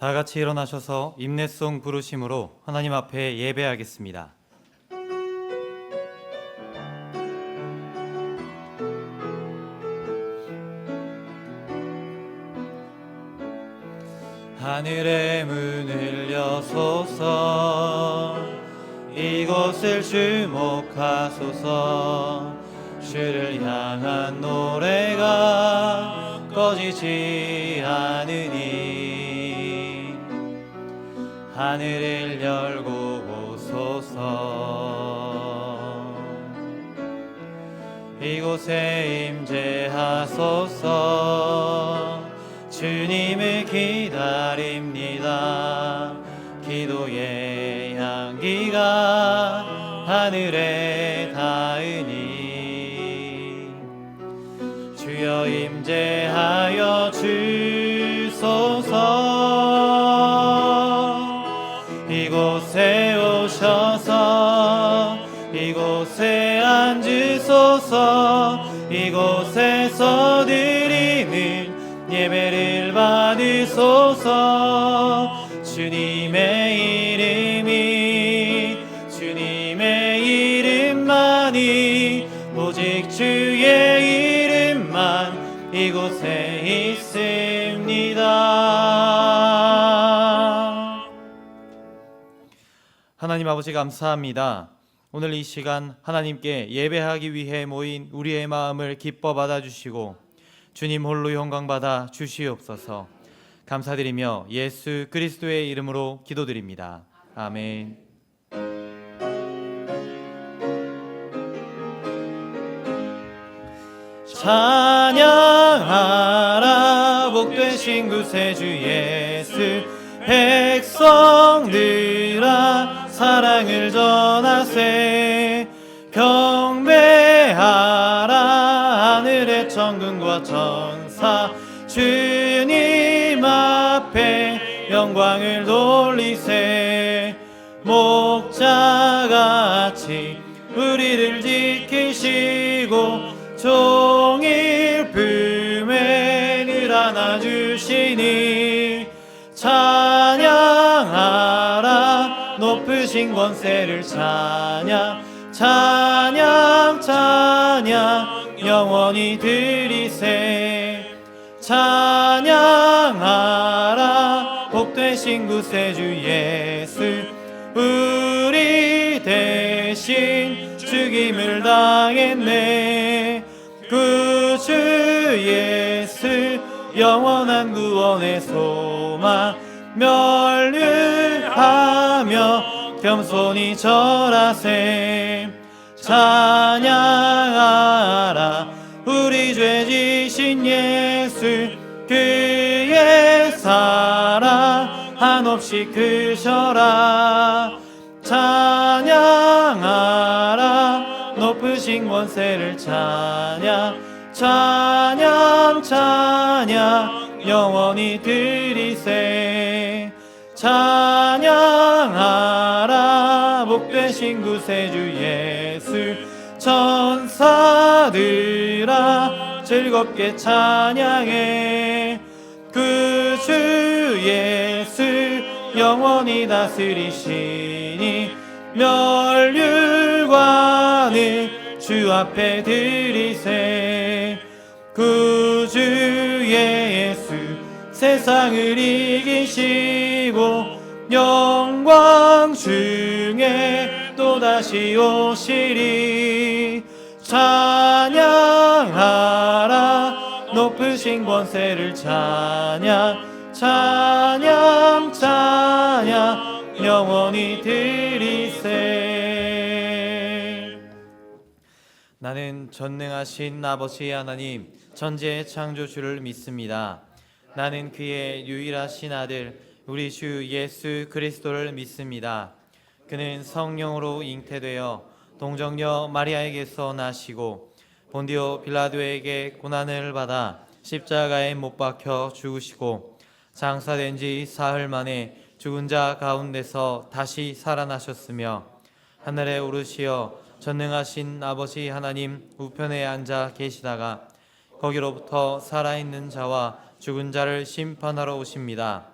다 같이 일어나셔서 임내송 부르심으로 하나님 앞에 예배하겠습니다. 하늘의 문을 여소서, 이곳을 주목하소서. 주를 향한 노래가 꺼지지 않으니 하늘을 열고 오소서. 이곳에 임재하소서. 주님을 기다립니다. 기도의 향기가 하늘에 닿으니 주여 임재하여 주소서. 이곳에 오셔서 이곳에 앉으소서. 이곳에서 드리는 예배를 받으소서. 주님의 이름만이 오직 주의 이름만 이곳에 있습니다. 하나님 아버지 감사합니다. 오늘 이 시간 하나님께 예배하기 위해 모인 우리의 마음을 기뻐 받아주시고 주님 홀로 영광받아 주시옵소서. 감사드리며 예수 그리스도의 이름으로 기도드립니다. 아멘. 찬양하라 복되신 구세주 예수. 백성들아 사랑을 전하세. 경배하라 하늘의 천군과 천사. 주님 앞에 영광을 돌리세. 목자같이 우리를 지키시고 종일 품에 늘 안아주시니 찬양하라 높으신 권세를 찬양. 찬양 찬양 영원히 드리세. 찬양하라 복되신 구세주 예수. 우리 대신 죽임을 당했네. 구주 예수 영원한 구원의 소망. 멸류하며 겸손히 절하세. 찬양하라 우리 죄 지신 예수. 그의 사랑 한없이 크셔라. 찬양하라 높으신 권세를 찬양. 찬양 찬양 영원히 드리세. 찬양하라 복되신 구세주 예수. 천사들아 즐겁게 찬양해. 구주 예수 영원히 다스리시니 멸류관을 주 앞에 드리세. 구주 예수 세상을 이기시고 영광 중에 또다시 오시리. 찬양하라 높으신 권세를 찬양. 찬양 찬양 영원히 드리세. 나는 전능하신 아버지 하나님 천지의 창조주를 믿습니다. 나는 그의 유일하신 아들 우리 주 예수 그리스도를 믿습니다. 그는 성령으로 잉태되어 동정녀 마리아에게서 나시고 본디오 빌라도에게 고난을 받아 십자가에 못 박혀 죽으시고 장사된 지 사흘 만에 죽은 자 가운데서 다시 살아나셨으며 하늘에 오르시어 전능하신 아버지 하나님 우편에 앉아 계시다가 거기로부터 살아있는 자와 죽은 자를 심판하러 오십니다.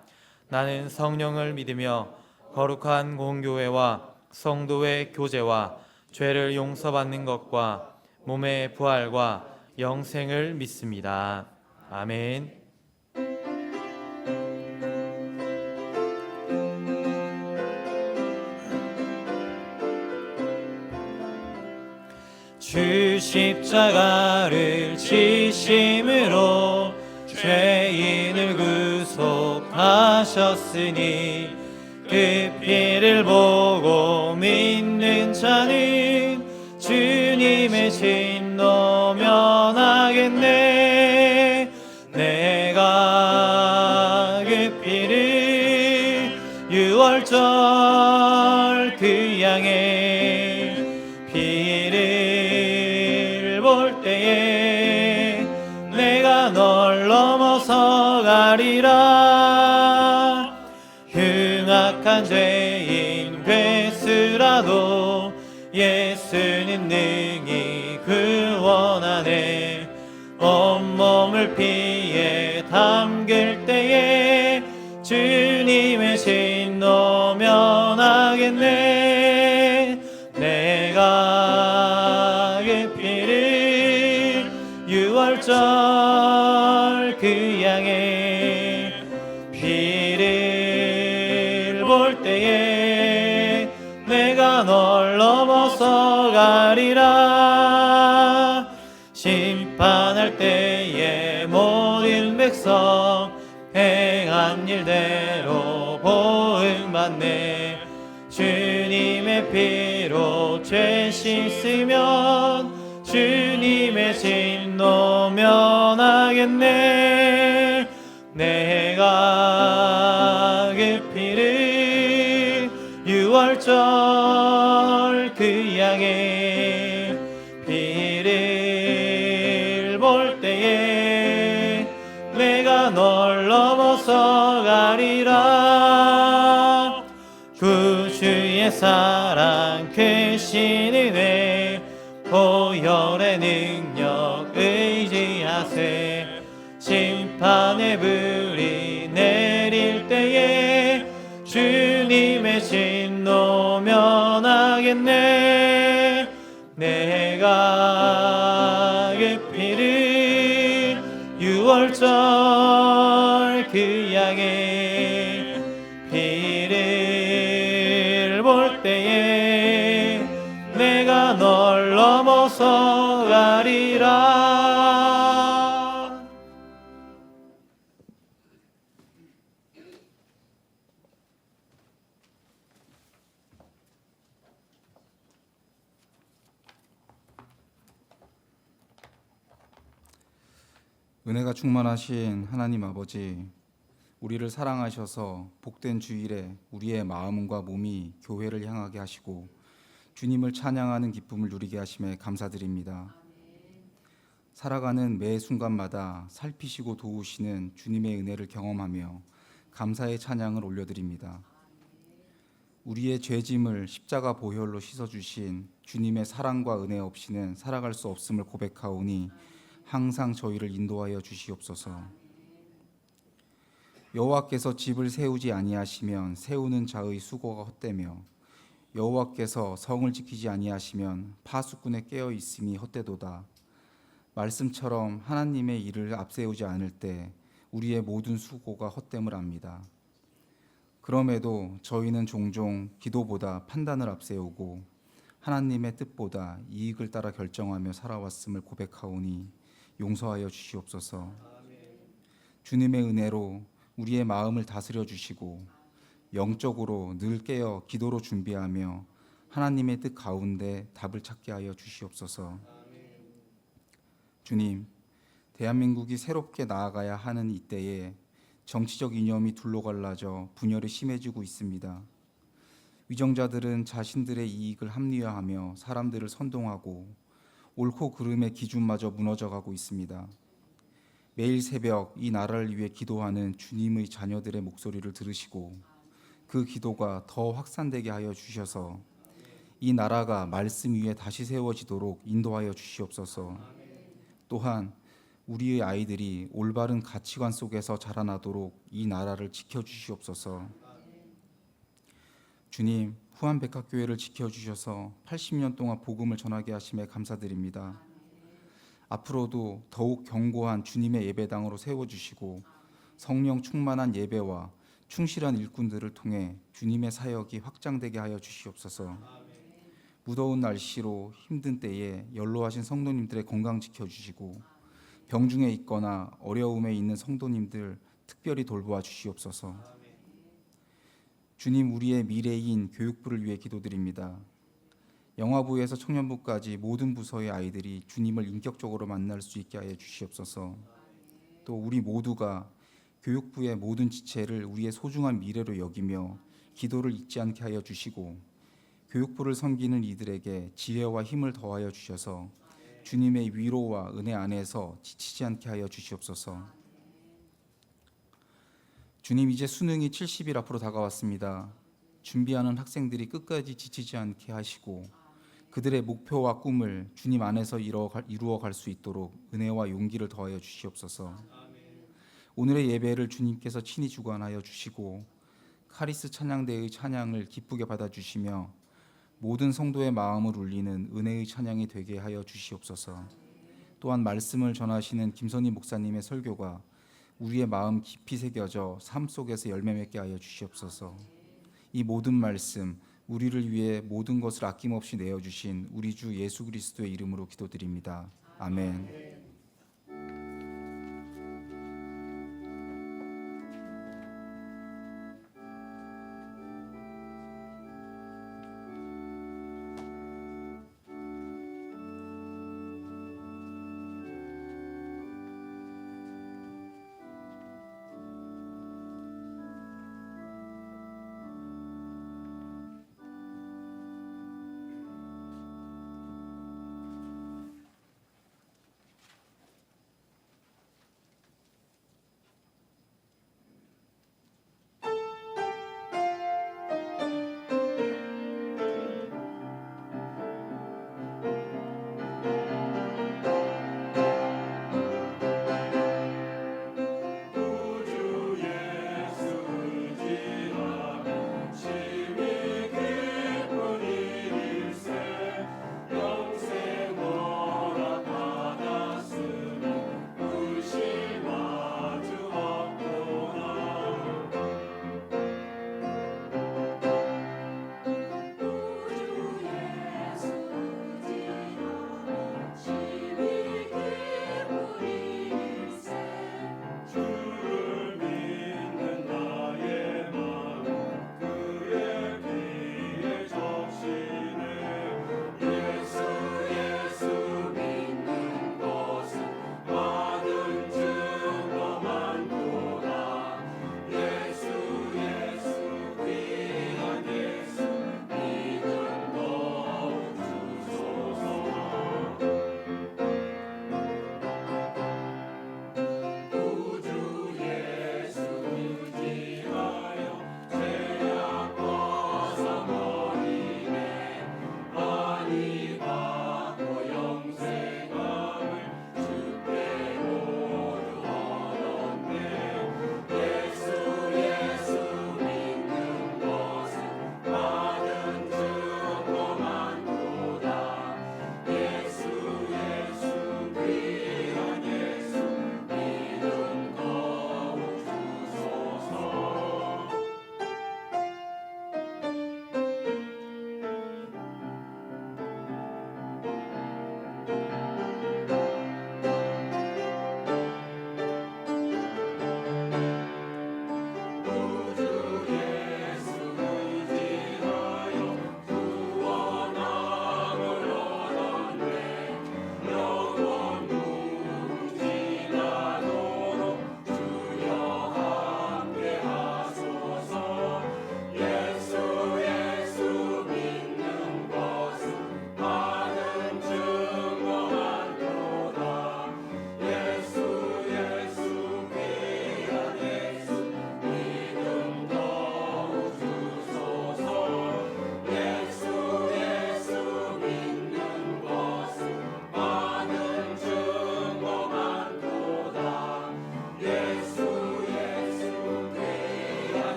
나는 성령을 믿으며 거룩한 공교회와 성도의 교제와 죄를 용서받는 것과 몸의 부활과 영생을 믿습니다. 아멘. 주 십자가를 지심으로 죄인을 구속하셨으니 그 피를 보고 믿는 자는 주님의 진노 면하겠네. 내가 그 피를 유월절 그 양의 피를 볼 때에 내가 널 넘어서 가리라. 흉악한 죄인 괴수라도 예수는 능히 구원하네. 온몸을 피에 담글 때에 주님의 진노 면하겠네. 내가 그 피를 유월절 그 양의 피를 볼 때에 내가 널 넘어서 가리라. 심판할 때에 모든 백성 행한 일대로 보응받네. 주님의 피로 죄 씻으면 주님의 진노 면하겠네. 내가 그 피를 유월절 그 양의 피를 볼 때에 내가 널 넘어서 가리라. 구주의 사랑 크신 은혜 보혈의 능력 의지하세. 심판의 불이 내릴 때에 주님의 진노 면하겠네. 내가 그 피를 유월절 그 양의 피를 볼 때에 내가 널 넘어서 가리라. 은혜가 충만하신 하나님 아버지, 우리를 사랑하셔서 복된 주일에 우리의 마음과 몸이 교회를 향하게 하시고 주님을 찬양하는 기쁨을 누리게 하심에 감사드립니다. 살아가는 매 순간마다 살피시고 도우시는 주님의 은혜를 경험하며 감사의 찬양을 올려드립니다. 우리의 죄짐을 십자가 보혈로 씻어주신 주님의 사랑과 은혜 없이는 살아갈 수 없음을 고백하오니 항상 저희를 인도하여 주시옵소서. 여호와께서 집을 세우지 아니하시면 세우는 자의 수고가 헛되며 여호와께서 성을 지키지 아니하시면 파수꾼의 깨어 있음이 헛되도다. 말씀처럼 하나님의 일을 앞세우지 않을 때 우리의 모든 수고가 헛됨을 압니다. 그럼에도 저희는 종종 기도보다 판단을 앞세우고 하나님의 뜻보다 이익을 따라 결정하며 살아왔음을 고백하오니 용서하여 주시옵소서. 주님의 은혜로 우리의 마음을 다스려 주시고 영적으로 늘 깨어 기도로 준비하며 하나님의 뜻 가운데 답을 찾게 하여 주시옵소서. 주님, 대한민국이 새롭게 나아가야 하는 이때에 정치적 이념이 둘러갈라져 분열이 심해지고 있습니다. 위정자들은 자신들의 이익을 합리화하며 사람들을 선동하고 옳고 그름의 기준마저 무너져가고 있습니다. 매일 새벽 이 나라를 위해 기도하는 주님의 자녀들의 목소리를 들으시고 그 기도가 더 확산되게 하여 주셔서 이 나라가 말씀 위에 다시 세워지도록 인도하여 주시옵소서. 또한 우리의 아이들이 올바른 가치관 속에서 자라나도록 이 나라를 지켜주시옵소서. 주님, 후한백학교회를 지켜주셔서 80년 동안 복음을 전하게 하심에 감사드립니다. 앞으로도 더욱 견고한 주님의 예배당으로 세워주시고 성령 충만한 예배와 충실한 일꾼들을 통해 주님의 사역이 확장되게 하여 주시옵소서. 무더운 날씨로 힘든 때에 연로하신 성도님들의 건강 지켜주시고 병중에 있거나 어려움에 있는 성도님들 특별히 돌보아 주시옵소서. 주님, 우리의 미래인 교육부를 위해 기도드립니다. 영화부에서 청년부까지 모든 부서의 아이들이 주님을 인격적으로 만날 수 있게 하여 주시옵소서. 또 우리 모두가 교육부의 모든 지체를 우리의 소중한 미래로 여기며 기도를 잊지 않게 하여 주시고 교육부를 섬기는 이들에게 지혜와 힘을 더하여 주셔서 주님의 위로와 은혜 안에서 지치지 않게 하여 주시옵소서. 주님, 이제 수능이 70일 앞으로 다가왔습니다. 준비하는 학생들이 끝까지 지치지 않게 하시고 그들의 목표와 꿈을 주님 안에서 이루어갈 수 있도록 은혜와 용기를 더하여 주시옵소서. 오늘의 예배를 주님께서 친히 주관하여 주시고 카리스 찬양대의 찬양을 기쁘게 받아주시며 모든 성도의 마음을 울리는 은혜의 찬양이 되게 하여 주시옵소서. 또한 말씀을 전하시는 김선희 목사님의 설교가 우리의 마음 깊이 새겨져 삶 속에서 열매 맺게 하여 주시옵소서. 이 모든 말씀 우리를 위해 모든 것을 아낌없이 내어주신 우리 주 예수 그리스도의 이름으로 기도드립니다. 아멘.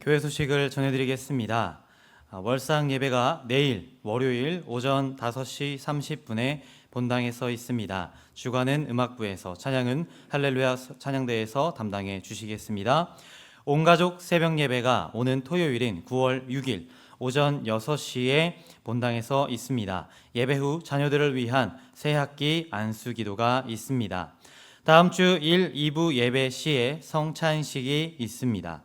교회 소식을 전해드리겠습니다. 월상 예배가 내일 월요일 오전 5시 30분에 본당에서 있습니다. 주관은 음악부에서, 찬양은 할렐루야 찬양대에서 담당해 주시겠습니다. 온가족 새벽 예배가 오는 토요일인 9월 6일 오전 6시에 본당에서 있습니다. 예배 후 자녀들을 위한 새학기 안수기도가 있습니다. 다음 주 1, 2부 예배 시에 성찬식이 있습니다.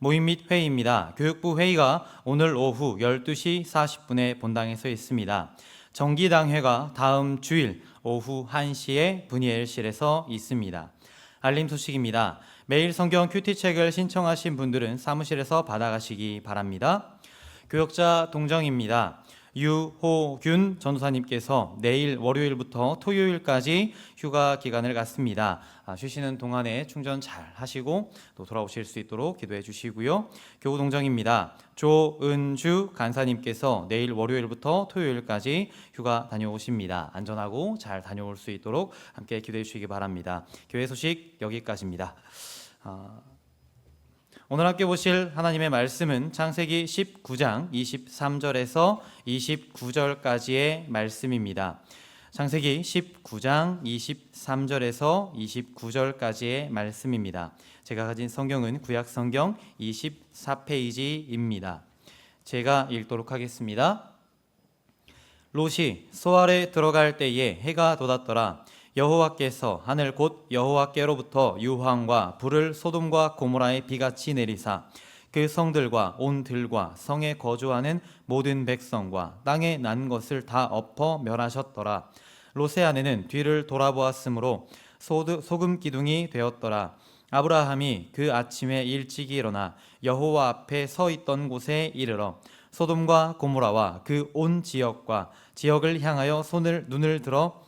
모임 및 회의입니다. 교육부 회의가 오늘 오후 12시 40분에 본당에서 있습니다. 정기당회가 다음 주일 오후 1시에 분이엘실에서 있습니다. 알림 소식입니다. 매일 성경 큐티책을 신청하신 분들은 사무실에서 받아가시기 바랍니다. 교역자 동정입니다. 유호균 전도사님께서 내일 월요일부터 토요일까지 휴가 기간을 갖습니다. 쉬시는 동안에 충전 잘 하시고 또 돌아오실 수 있도록 기도해 주시고요. 교우 동정입니다. 조은주 간사님께서 내일 월요일부터 토요일까지 휴가 다녀오십니다. 안전하고 잘 다녀올 수 있도록 함께 기도해 주시기 바랍니다. 교회 소식 여기까지입니다. 오늘 함께 보실 하나님의 말씀은 창세기 19장 23절에서 29절까지의 말씀입니다. 창세기 19장 23절에서 29절까지의 말씀입니다. 제가 가진 성경은 구약 성경 24페이지입니다. 제가 읽도록 하겠습니다. 롯이 소알에 들어갈 때에 해가 돋았더라. 여호와께서 하늘 곧 여호와께로부터 유황과 불을 소돔과 고모라에 비같이 내리사 그 성들과 온 들과 성에 거주하는 모든 백성과 땅에 난 것을 다 엎어 멸하셨더라. 롯의 아내는 뒤를 돌아보았으므로 소금 기둥이 되었더라. 아브라함이 그 아침에 일찍이 일어나 여호와 앞에 서 있던 곳에 이르러 소돔과 고모라와 그 온 지역을 향하여 눈을 들어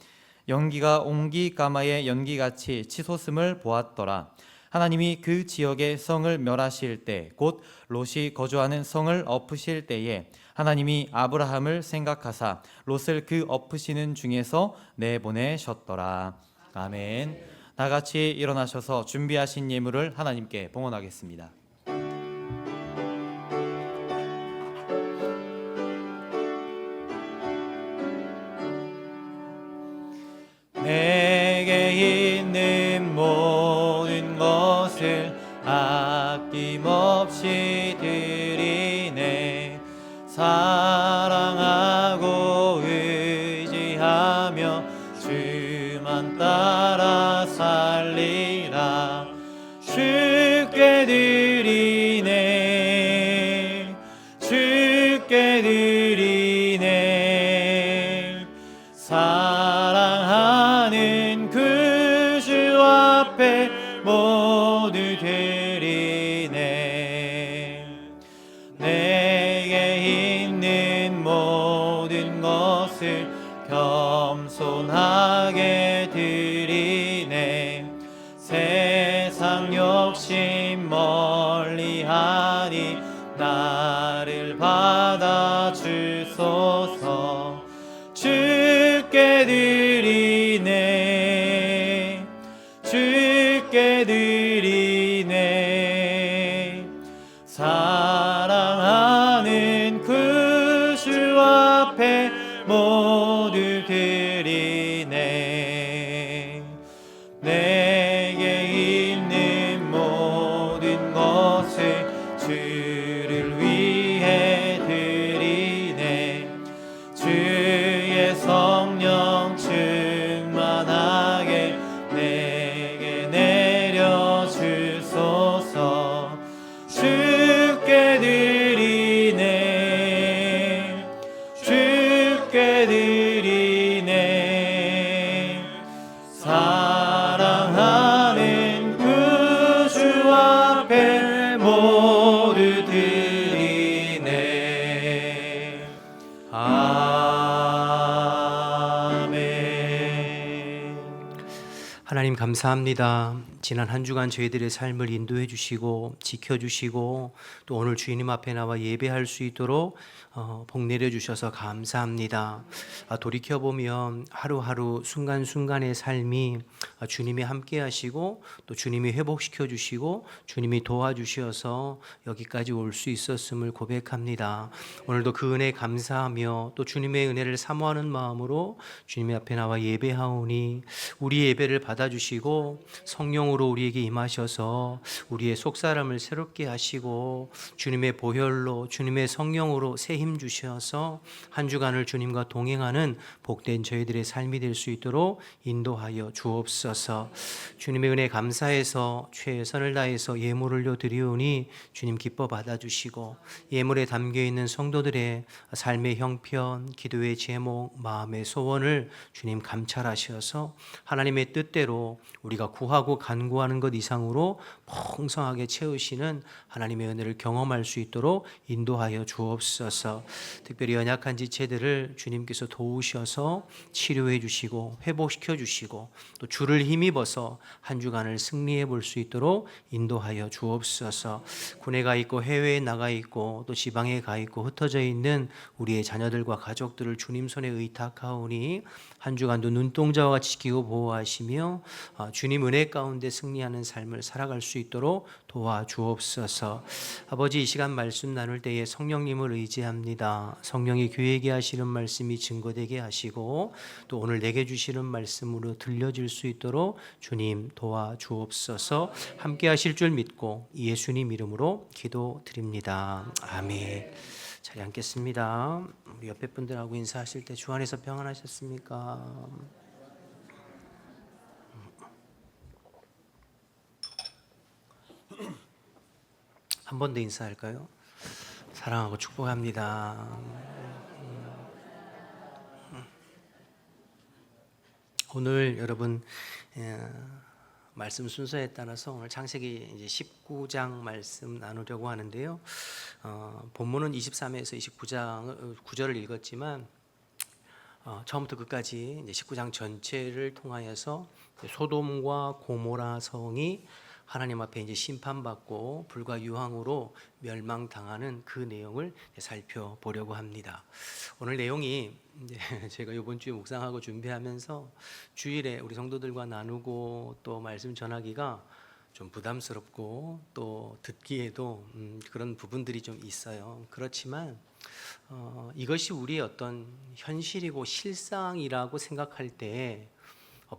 연기가 옹기까마의 연기같이 치솟음을 보았더라. 하나님이 그 지역의 성을 멸하실 때 곧 롯이 거주하는 성을 엎으실 때에 하나님이 아브라함을 생각하사 롯을 그 엎으시는 중에서 내보내셨더라. 아멘. 나같이 일어나셔서 준비하신 예물을 하나님께 봉헌하겠습니다. 내게 있는 모든 것을 아낌없이 드리네. 사랑하고 의지하며 주만 따라 살리라. 주께 드리네. 주께 드리네. 사랑하는 그 주 앞에 모두 드리네. 내게 있는 모든 것을 겸손하게 드리네. 세상 욕심 멀리하니 나를 받아주소서. 주께 드리네. 주께 드리네. 사랑하는 그 주 앞에 모두 드리네. 내게 있는 모든 것을 주를 위해 드리네. 주의 성령 충만하게 내게 내려주소서. 주께 드리네. 주께 드리네. 사랑하는 그 주 앞에 모두 드리네. 아멘. 하나님 감사합니다. 지난 한 주간 저희들의 삶을 인도해 주시고 지켜주시고 또 오늘 주님 앞에 나와 예배할 수 있도록 복 내려 주셔서 감사합니다. 돌이켜보면 하루하루 순간순간의 삶이 주님이 함께 하시고 또 주님이 회복시켜 주시고 주님이 도와주셔서 여기까지 올 수 있었음을 고백합니다. 오늘도 그 은혜에 감사하며 또 주님의 은혜를 사모하는 마음으로 주님 앞에 나와 예배하오니 우리 예배를 받아주시고 성령으로 우리에게 임하셔서 우리의 속사람을 새롭게 하시고 주님의 보혈로 주님의 성령으로 새 힘 주셔서 한 주간을 주님과 동행하는 복된 저희들의 삶이 될 수 있도록 인도하여 주옵소서. 주님의 은혜 감사해서 최선을 다해서 예물을 올려드리오니 주님 기뻐 받아주시고 예물에 담겨있는 성도들의 삶의 형편, 기도의 제목, 마음의 소원을 주님 감찰하셔서 하나님의 뜻대로 우리가 구하고 간구하는 것 이상으로 풍성하게 채우시는 하나님의 은혜를 경험할 수 있도록 인도하여 주옵소서. 특별히 연약한 지체들을 주님께서 도우셔서 치료해 주시고 회복시켜 주시고 또 주를 힘입어서 한 주간을 승리해 볼 수 있도록 인도하여 주옵소서. 군에 가 있고 해외에 나가 있고 또 지방에 가 있고 흩어져 있는 우리의 자녀들과 가족들을 주님 손에 의탁하오니 한 주간도 눈동자와 같이 지키고 보호하시며 주님 은혜 가운데 승리하는 삶을 살아갈 수 있도록 도와주옵소서. 아버지, 이 시간 말씀 나눌 때에 성령님을 의지합니다. 성령이 교회에게 하시는 말씀이 증거되게 하시고 또 오늘 내게 주시는 말씀으로 들려질 수 있도록 주님 도와주옵소서. 함께 하실 줄 믿고 예수님 이름으로 기도드립니다. 아멘. 자리 앉겠습니다. 우리 옆에 분들하고 인사하실 때 주 안에서 평안하셨습니까? 한 번 더 인사할까요? 사랑하고 축복합니다. 오늘 여러분 말씀 순서에 따라서 오늘 창세기 이제 19장 말씀 나누려고 하는데요. 본문은 23에서 29장 9절을 읽었지만 처음부터 끝까지 이제 19장 전체를 통하여서 소돔과 고모라 성이 하나님 앞에 이제 심판받고 불과 유황으로 멸망당하는 그 내용을 살펴보려고 합니다. 오늘 내용이 이제 제가 이번 주에 묵상하고 준비하면서 주일에 우리 성도들과 나누고 또 말씀 전하기가 좀 부담스럽고 또 듣기에도 그런 부분들이 좀 있어요. 그렇지만 이것이 우리의 어떤 현실이고 실상이라고 생각할 때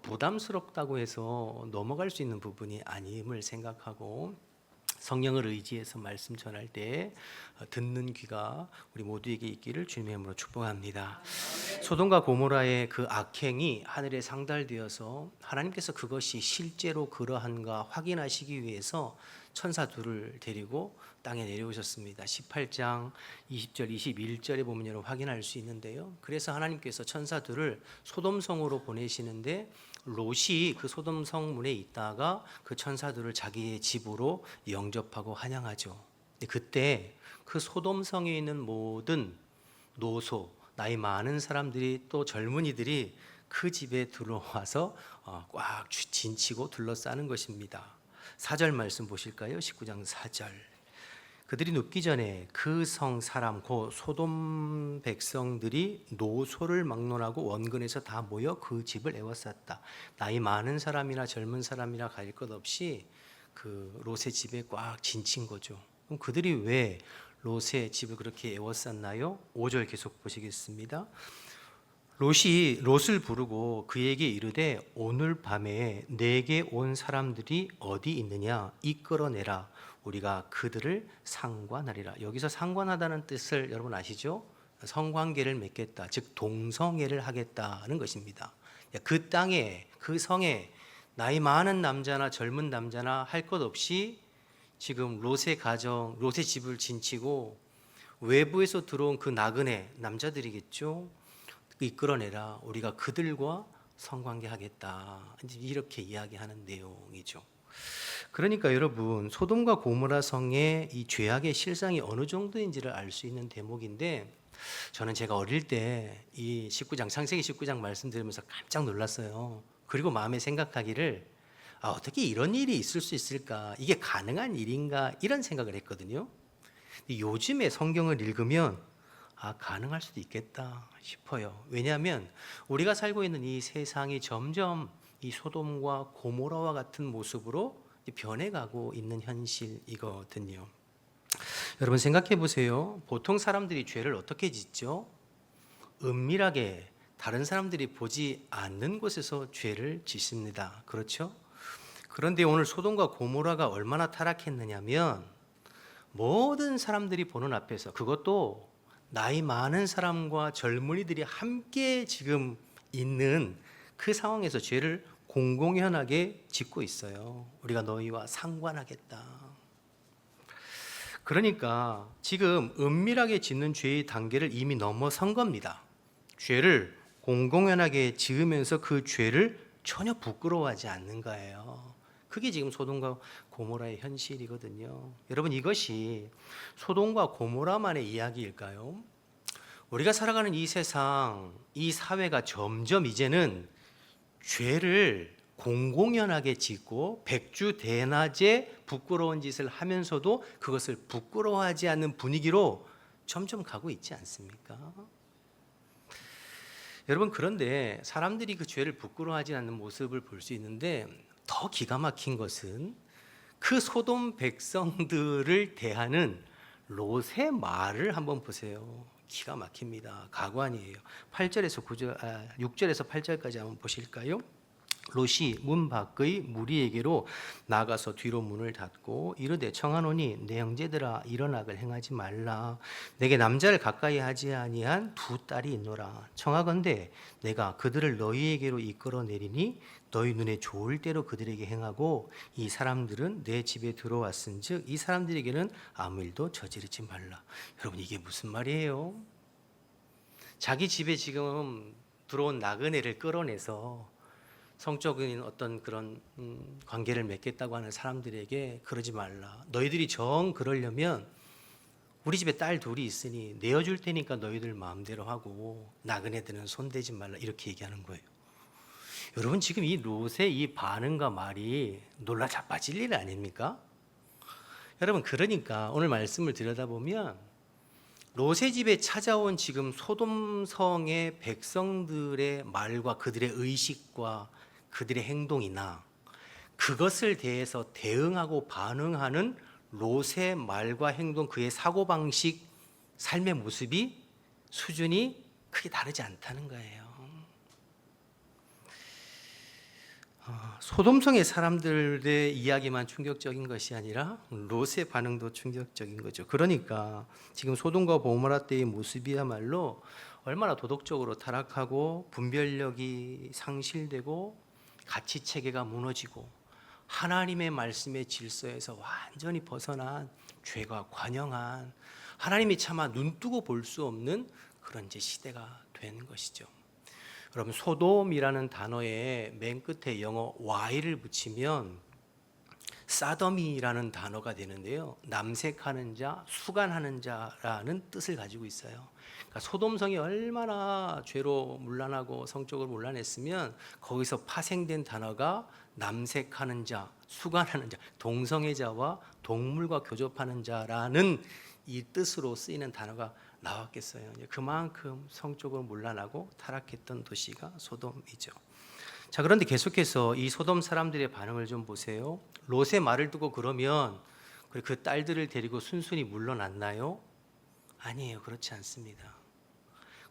부담스럽다고 해서 넘어갈 수 있는 부분이 아님을 생각하고 성령을 의지해서 말씀 전할 때 듣는 귀가 우리 모두에게 있기를 주님의 이름으로 축복합니다. 소돔과 고모라의 그 악행이 하늘에 상달되어서 하나님께서 그것이 실제로 그러한가 확인하시기 위해서 천사 둘을 데리고 땅에 내려오셨습니다. 18장 20절 21절에 보면 여러분 확인할 수 있는데요. 그래서 하나님께서 천사 둘을 소돔성으로 보내시는데 롯이 그 소돔성 문에 있다가 그 천사들을 자기의 집으로 영접하고 환영하죠. 그때 그 소돔성에 있는 모든 노소, 나이 많은 사람들이 또 젊은이들이 그 집에 들어와서 꽉 진치고 둘러싸는 것입니다. 4절 말씀 보실까요? 19장 4절. 그들이 눕기 전에 그 성 사람 곧 소돔 백성들이 노소를 막론하고 원근에서 다 모여 그 집을 에워쌌다. 나이 많은 사람이나 젊은 사람이나 가릴 것 없이 그 롯의 집에 꽉 진친 거죠. 그럼 그들이 왜 롯의 집을 그렇게 에워쌌나요? 5절 계속 보시겠습니다. 롯이 롯을 부르고 그에게 이르되 오늘 밤에 내게 온 사람들이 어디 있느냐 이끌어내라. 우리가 그들을 상관하리라. 여기서 상관하다는 뜻을 여러분 아시죠? 성관계를 맺겠다, 즉 동성애를 하겠다는 것입니다. 그 땅에 그 성에 나이 많은 남자나 젊은 남자나 할 것 없이 지금 롯의 가정, 롯의 집을 진치고 외부에서 들어온 그 나그네 남자들이겠죠. 이끌어내라. 우리가 그들과 성관계 하겠다. 이렇게 이야기하는 내용이죠. 그러니까 여러분 소돔과 고모라 성의 이 죄악의 실상이 어느 정도인지를 알 수 있는 대목인데 저는 제가 어릴 때 이 19장 창세기 19장 말씀 들으면서 깜짝 놀랐어요. 그리고 마음에 생각하기를 어떻게 이런 일이 있을 수 있을까? 이게 가능한 일인가? 이런 생각을 했거든요. 근데 요즘에 성경을 읽으면 가능할 수도 있겠다 싶어요. 왜냐하면 우리가 살고 있는 이 세상이 점점 이 소돔과 고모라와 같은 모습으로 변해가고 있는 현실이거든요. 여러분 생각해 보세요. 보통 사람들이 죄를 어떻게 짓죠? 은밀하게 다른 사람들이 보지 않는 곳에서 죄를 짓습니다. 그렇죠? 그런데 오늘 소돔과 고모라가 얼마나 타락했느냐면 모든 사람들이 보는 앞에서, 그것도 나이 많은 사람과 젊은이들이 함께 지금 있는 그 상황에서 죄를 공공연하게 짓고 있어요. 우리가 너희와 상관하겠다. 그러니까 지금 은밀하게 짓는 죄의 단계를 이미 넘어선 겁니다. 죄를 공공연하게 지으면서 그 죄를 전혀 부끄러워하지 않는 거예요. 그게 지금 소돔과 고모라의 현실이거든요. 여러분, 이것이 소돔과 고모라만의 이야기일까요? 우리가 살아가는 이 세상, 이 사회가 점점 이제는 죄를 공공연하게 짓고 백주대낮에 부끄러운 짓을 하면서도 그것을 부끄러워하지 않는 분위기로 점점 가고 있지 않습니까? 여러분, 그런데 사람들이 그 죄를 부끄러워하지 않는 모습을 볼 수 있는데 더 기가 막힌 것은 그 소돔 백성들을 대하는 롯의 말을 한번 보세요. 기가 막힙니다. 가관이에요. 6절에서 8절까지 한번 보실까요? 롯이 문 밖의 무리에게로 나가서 뒤로 문을 닫고 이르되 청하노니 내 형제들아 이런 악을 행하지 말라. 내게 남자를 가까이 하지 아니한 두 딸이 있노라. 청하건대 내가 그들을 너희에게로 이끌어 내리니 너희 눈에 좋을 대로 그들에게 행하고 이 사람들은 내 집에 들어왔은즉 이 사람들에게는 아무 일도 저지르지 말라. 여러분, 이게 무슨 말이에요? 자기 집에 지금 들어온 나그네를 끌어내서 성적인 어떤 그런 관계를 맺겠다고 하는 사람들에게 그러지 말라. 너희들이 정 그러려면 우리 집에 딸 둘이 있으니 내어줄 테니까 너희들 마음대로 하고 나그네들은 손대지 말라. 이렇게 얘기하는 거예요. 여러분, 지금 이 롯의 이 반응과 말이 놀라 자빠질 일 아닙니까? 여러분, 그러니까 오늘 말씀을 들여다보면 롯의 집에 찾아온 지금 소돔성의 백성들의 말과 그들의 의식과 그들의 행동이나 그것을 대해서 대응하고 반응하는 롯의 말과 행동, 그의 사고방식, 삶의 모습이 수준이 크게 다르지 않다는 거예요. 소돔성의 사람들의 이야기만 충격적인 것이 아니라 롯의 반응도 충격적인 거죠. 그러니까 지금 소돔과 고모라 때의 모습이야말로 얼마나 도덕적으로 타락하고 분별력이 상실되고 가치 체계가 무너지고 하나님의 말씀의 질서에서 완전히 벗어난 죄가 관영한, 하나님이 차마 눈뜨고 볼 수 없는 그런 이제 시대가 된 것이죠. 여러분, 소돔이라는 단어에 맨 끝에 영어 Y를 붙이면 사더미라는 단어가 되는데요. 남색하는 자, 수간하는 자라는 뜻을 가지고 있어요. 그러니까 소돔성이 얼마나 죄로 문란하고 성적으로 문란했으면 거기서 파생된 단어가 남색하는 자, 수간하는 자, 동성애자와 동물과 교접하는 자라는 이 뜻으로 쓰이는 단어가 나왔겠어요. 그만큼 성적으로 문란하고 타락했던 도시가 소돔이죠. 자, 그런데 계속해서 이 소돔 사람들의 반응을 좀 보세요. 롯의 말을 듣고 그러면 그 딸들을 데리고 순순히 물러났나요? 아니에요. 그렇지 않습니다.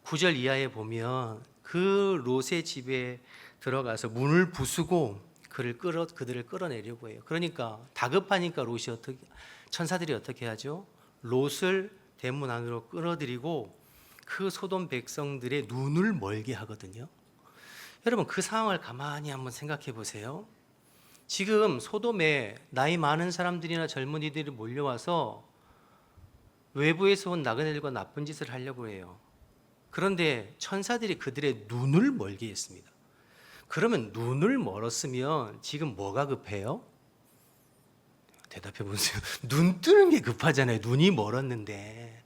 9절 이하에 보면 그 롯의 집에 들어가서 문을 부수고 그들을 끌어내려고 해요. 그러니까 다급하니까 천사들이 어떻게 하죠? 롯을 대문 안으로 끌어들이고 그 소돔 백성들의 눈을 멀게 하거든요. 여러분, 그 상황을 가만히 한번 생각해 보세요. 지금 소돔에 나이 많은 사람들이나 젊은이들이 몰려와서 외부에서 온 나그네들과 나쁜 짓을 하려고 해요. 그런데 천사들이 그들의 눈을 멀게 했습니다. 그러면 눈을 멀었으면 지금 뭐가 급해요? 대답해 보세요. 눈 뜨는 게 급하잖아요. 눈이 멀었는데.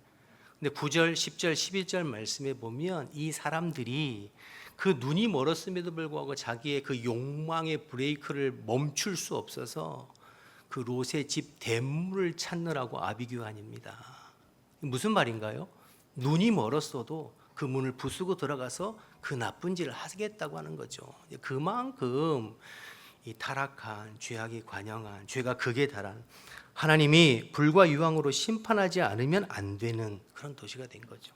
근데 9절, 10절, 11절 말씀에 보면 이 사람들이 그 눈이 멀었음에도 불구하고 자기의 그 욕망의 브레이크를 멈출 수 없어서 그 롯의 집 대문을 찾느라고 아비규환입니다. 무슨 말인가요? 눈이 멀었어도 그 문을 부수고 들어가서 그 나쁜 짓을 하겠다고 하는 거죠. 그만큼 이 타락한 죄악이 관영한 죄가 극에 달한 하나님이 불과 유황으로 심판하지 않으면 안 되는 그런 도시가 된 거죠.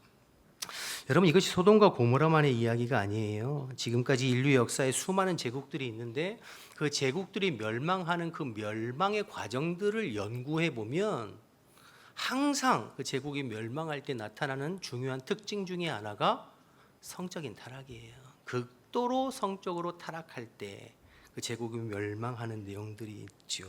여러분, 이것이 소돔과 고모라만의 이야기가 아니에요. 지금까지 인류 역사에 수많은 제국들이 있는데 그 제국들이 멸망하는 그 멸망의 과정들을 연구해 보면 항상 그 제국이 멸망할 때 나타나는 중요한 특징 중에 하나가 성적인 타락이에요. 극도로 성적으로 타락할 때 그 제국이 멸망하는 내용들이 있죠.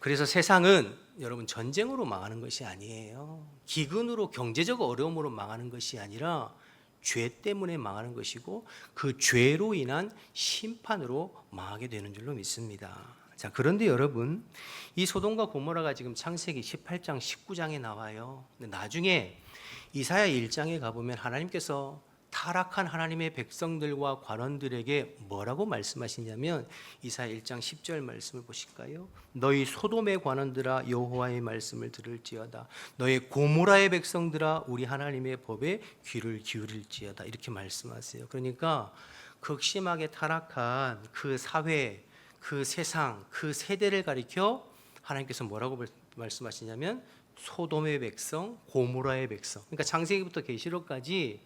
그래서 세상은 여러분 전쟁으로 망하는 것이 아니에요. 기근으로 경제적 어려움으로 망하는 것이 아니라 죄 때문에 망하는 것이고 그 죄로 인한 심판으로 망하게 되는 줄로 믿습니다. 자, 그런데 여러분, 이 소돔과 고모라가 지금 창세기 18장 19장에 나와요. 근데 나중에 이사야 1장에 가보면 하나님께서 타락한 하나님의 백성들과 관원들에게 뭐라고 말씀하시냐면 이사야 1장 10절 말씀을 보실까요? 너희 소돔의 관원들아 여호와의 말씀을 들을지어다. 너희 고모라의 백성들아 우리 하나님의 법에 귀를 기울일지어다. 이렇게 말씀하세요. 그러니까 극심하게 타락한 그 사회, 그 세상, 그 세대를 가리켜 하나님께서 뭐라고 말씀하시냐면 소돔의 백성, 고모라의 백성. 그러니까 창세기부터 계시록까지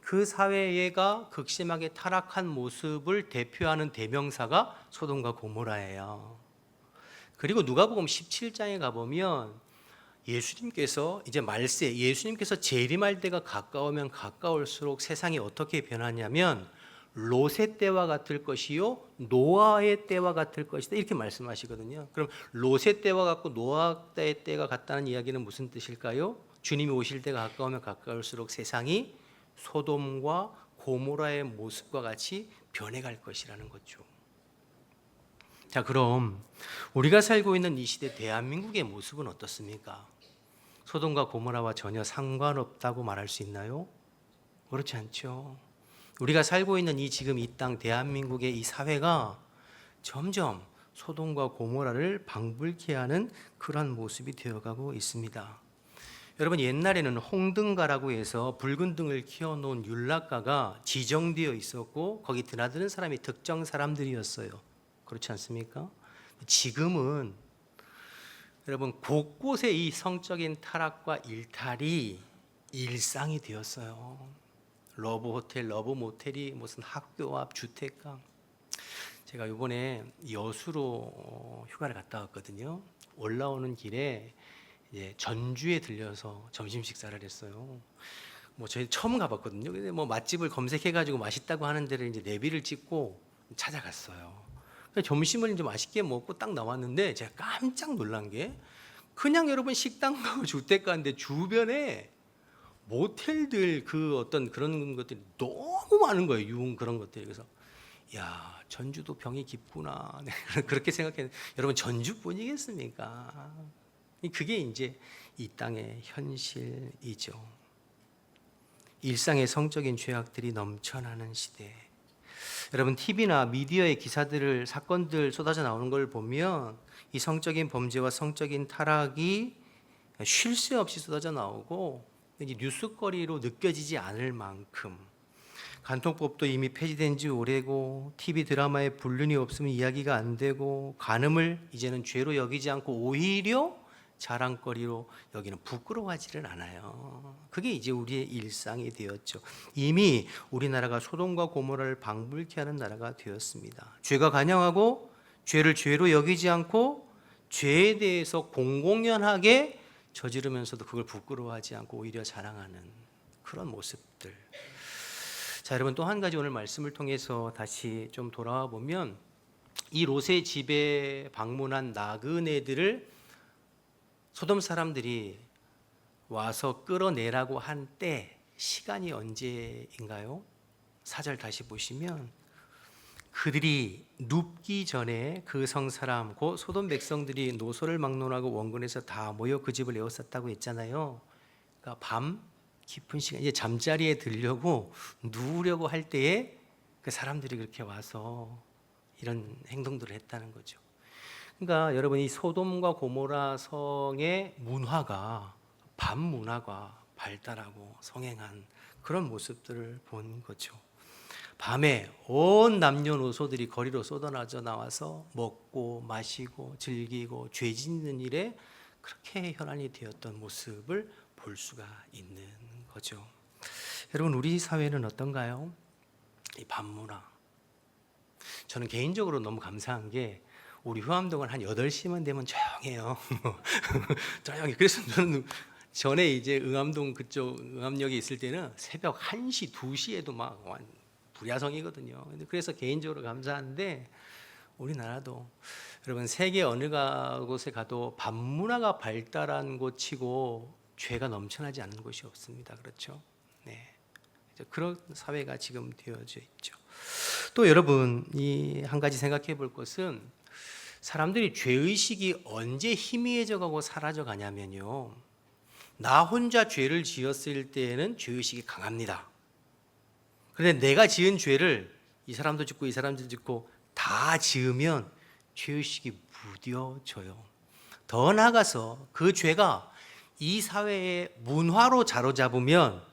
그 사회가 극심하게 타락한 모습을 대표하는 대명사가 소돔과 고모라예요. 그리고 누가복음 17장에 가보면 예수님께서 이제 말세, 예수님께서 재림할 때가 가까우면 가까울수록 세상이 어떻게 변하냐면 롯의 때와 같을 것이요 노아의 때와 같을 것이다 이렇게 말씀하시거든요. 그럼 롯의 때와 같고 노아의 때가 같다는 이야기는 무슨 뜻일까요? 주님이 오실 때가 가까우면 가까울수록 세상이 소돔과 고모라의 모습과 같이 변해갈 것이라는 거죠. 자, 그럼 우리가 살고 있는 이 시대 대한민국의 모습은 어떻습니까? 소돔과 고모라와 전혀 상관없다고 말할 수 있나요? 그렇지 않죠. 우리가 살고 있는 이 지금 이 땅 대한민국의 이 사회가 점점 소돔과 고모라를 방불케 하는 그런 모습이 되어가고 있습니다. 여러분, 옛날에는 홍등가라고 해서 붉은 등을 키워놓은 율락가가 지정되어 있었고 거기 드나드는 사람이 특정 사람들이었어요. 그렇지 않습니까? 지금은 여러분 곳곳에 이 성적인 타락과 일탈이 일상이 되었어요. 러브 호텔, 러브 모텔이 무슨 학교 앞 주택가. 제가 이번에 여수로 휴가를 갔다 왔거든요. 올라오는 길에 전주에 들려서 점심 식사를 했어요. 뭐 저희 처음 가봤거든요. 근데 뭐 맛집을 검색해가지고 맛있다고 하는 데를 이제 내비를 찍고 찾아갔어요. 점심을 이제 맛있게 먹고 딱 나왔는데 제가 깜짝 놀란 게 그냥 여러분 식당 가고 주택가인데 주변에 모텔들 그 어떤 그런 것들이 너무 많은 거예요. 유흥 그런 것들이. 그래서 야, 전주도 병이 깊구나. 그렇게 생각했는데 여러분 전주뿐이겠습니까? 그게 이제 이 땅의 현실이죠. 일상의 성적인 죄악들이 넘쳐나는 시대. 여러분 TV나 미디어의 기사들을 사건들 쏟아져 나오는 걸 보면 이 성적인 범죄와 성적인 타락이 쉴 새 없이 쏟아져 나오고 이제 뉴스거리로 느껴지지 않을 만큼 간통법도 이미 폐지된 지 오래고 TV 드라마에 불륜이 없으면 이야기가 안 되고 간음을 이제는 죄로 여기지 않고 오히려 자랑거리로 여기는 부끄러워하지를 않아요. 그게 이제 우리의 일상이 되었죠. 이미 우리나라가 소돔과 고모라를 방불케 하는 나라가 되었습니다. 죄가 관영하고 죄를 죄로 여기지 않고 죄에 대해서 공공연하게 저지르면서도 그걸 부끄러워하지 않고 오히려 자랑하는 그런 모습들. 자, 여러분 또 한 가지 오늘 말씀을 통해서 다시 좀 돌아와 보면 이 롯의 집에 방문한 나그네들을 소돔 사람들이 와서 끌어내라고 한 때 시간이 언제인가요? 4절 다시 보시면 그들이 눕기 전에 그 성사람 곧 소돔 백성들이 노소를 막론하고 원근에서 다 모여 그 집을 에워쌌다고 했잖아요. 그러니까 밤 깊은 시간 이제 잠자리에 들려고 누우려고 할 때에 그 사람들이 그렇게 와서 이런 행동들을 했다는 거죠. 그러니까 여러분, 이 소돔과 고모라 성의 문화가 밤문화가 발달하고 성행한 그런 모습들을 본 거죠. 밤에 온 남녀노소들이 거리로 쏟아져 나와서 먹고 마시고 즐기고 죄 짓는 일에 그렇게 혈안이 되었던 모습을 볼 수가 있는 거죠. 여러분, 우리 사회는 어떤가요? 이 밤문화. 저는 개인적으로 너무 감사한 게 우리 후암동은 한 8시만 되면 조용해요. 조용해. 그래서 저는 전에 이제 응암동 그쪽 응암역에 있을 때는 새벽 1시, 2시에도 막 불야성이거든요. 그래서 개인적으로 감사한데 우리나라도 여러분 세계 어느 곳에 가도 밤문화가 발달한 곳이고 죄가 넘쳐나지 않는 곳이 없습니다. 그렇죠? 네. 그런 사회가 지금 되어져 있죠. 또 여러분, 이 한 가지 생각해 볼 것은 사람들이 죄의식이 언제 희미해져 가고 사라져 가냐면요, 나 혼자 죄를 지었을 때에는 죄의식이 강합니다. 그런데 내가 지은 죄를 이 사람도 짓고 이 사람도 짓고 다 지으면 죄의식이 무뎌져요. 더 나아가서 그 죄가 이 사회의 문화로 자로잡으면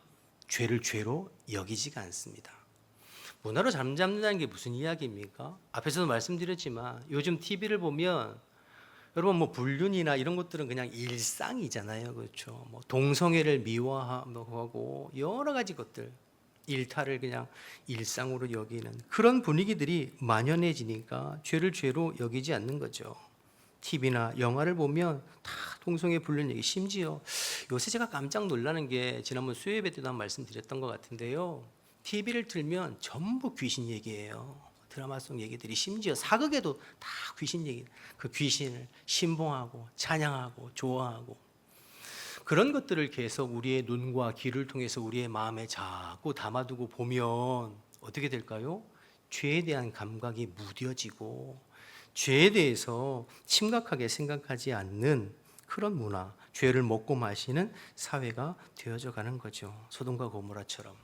죄를 죄로 여기지가 않습니다. 문화로 잠잠는다는 게 무슨 이야기입니까? 앞에서도 말씀드렸지만 요즘 TV를 보면 여러분 뭐 불륜이나 이런 것들은 그냥 일상이잖아요. 그렇죠? 뭐 동성애를 미화하고 여러 가지 것들, 일탈을 그냥 일상으로 여기는 그런 분위기들이 만연해지니까 죄를 죄로 여기지 않는 거죠. TV나 영화를 보면 다 동성애 불륜 얘기, 심지어 요새 제가 깜짝 놀라는 게 지난번 수요예배 때도 한 말씀 드렸던 것 같은데요. TV를 틀면 전부 귀신 얘기예요. 드라마 속 얘기들이, 심지어 사극에도 다 귀신 얘기. 그 귀신을 신봉하고 찬양하고 좋아하고 그런 것들을 계속 우리의 눈과 귀를 통해서 우리의 마음에 자꾸 담아두고 보면 어떻게 될까요? 죄에 대한 감각이 무뎌지고 죄에 대해서 심각하게 생각하지 않는 그런 문화, 죄를 먹고 마시는 사회가 되어져 가는 거죠. 소돔과 고모라처럼.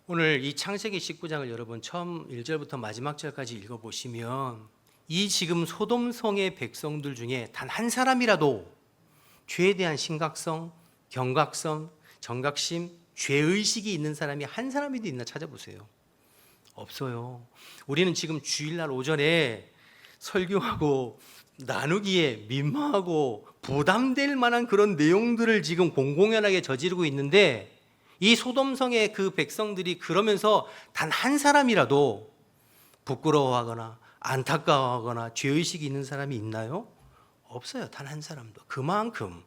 오늘 이 창세기 19장을 여러분 처음 1절부터 마지막 절까지 읽어보시면 이 지금 소돔성의 백성들 중에 단 한 사람이라도 죄에 대한 심각성, 경각성, 정각심, 죄의식이 있는 사람이 한 사람이라도 있나 찾아보세요. 없어요. 우리는 지금 주일날 오전에 설교하고 나누기에 민망하고 부담될 만한 그런 내용들을 지금 공공연하게 저지르고 있는데 이 소돔성의 그 백성들이 그러면서 단 한 사람이라도 부끄러워하거나 안타까워하거나 죄의식이 있는 사람이 있나요? 없어요. 단 한 사람도. 그만큼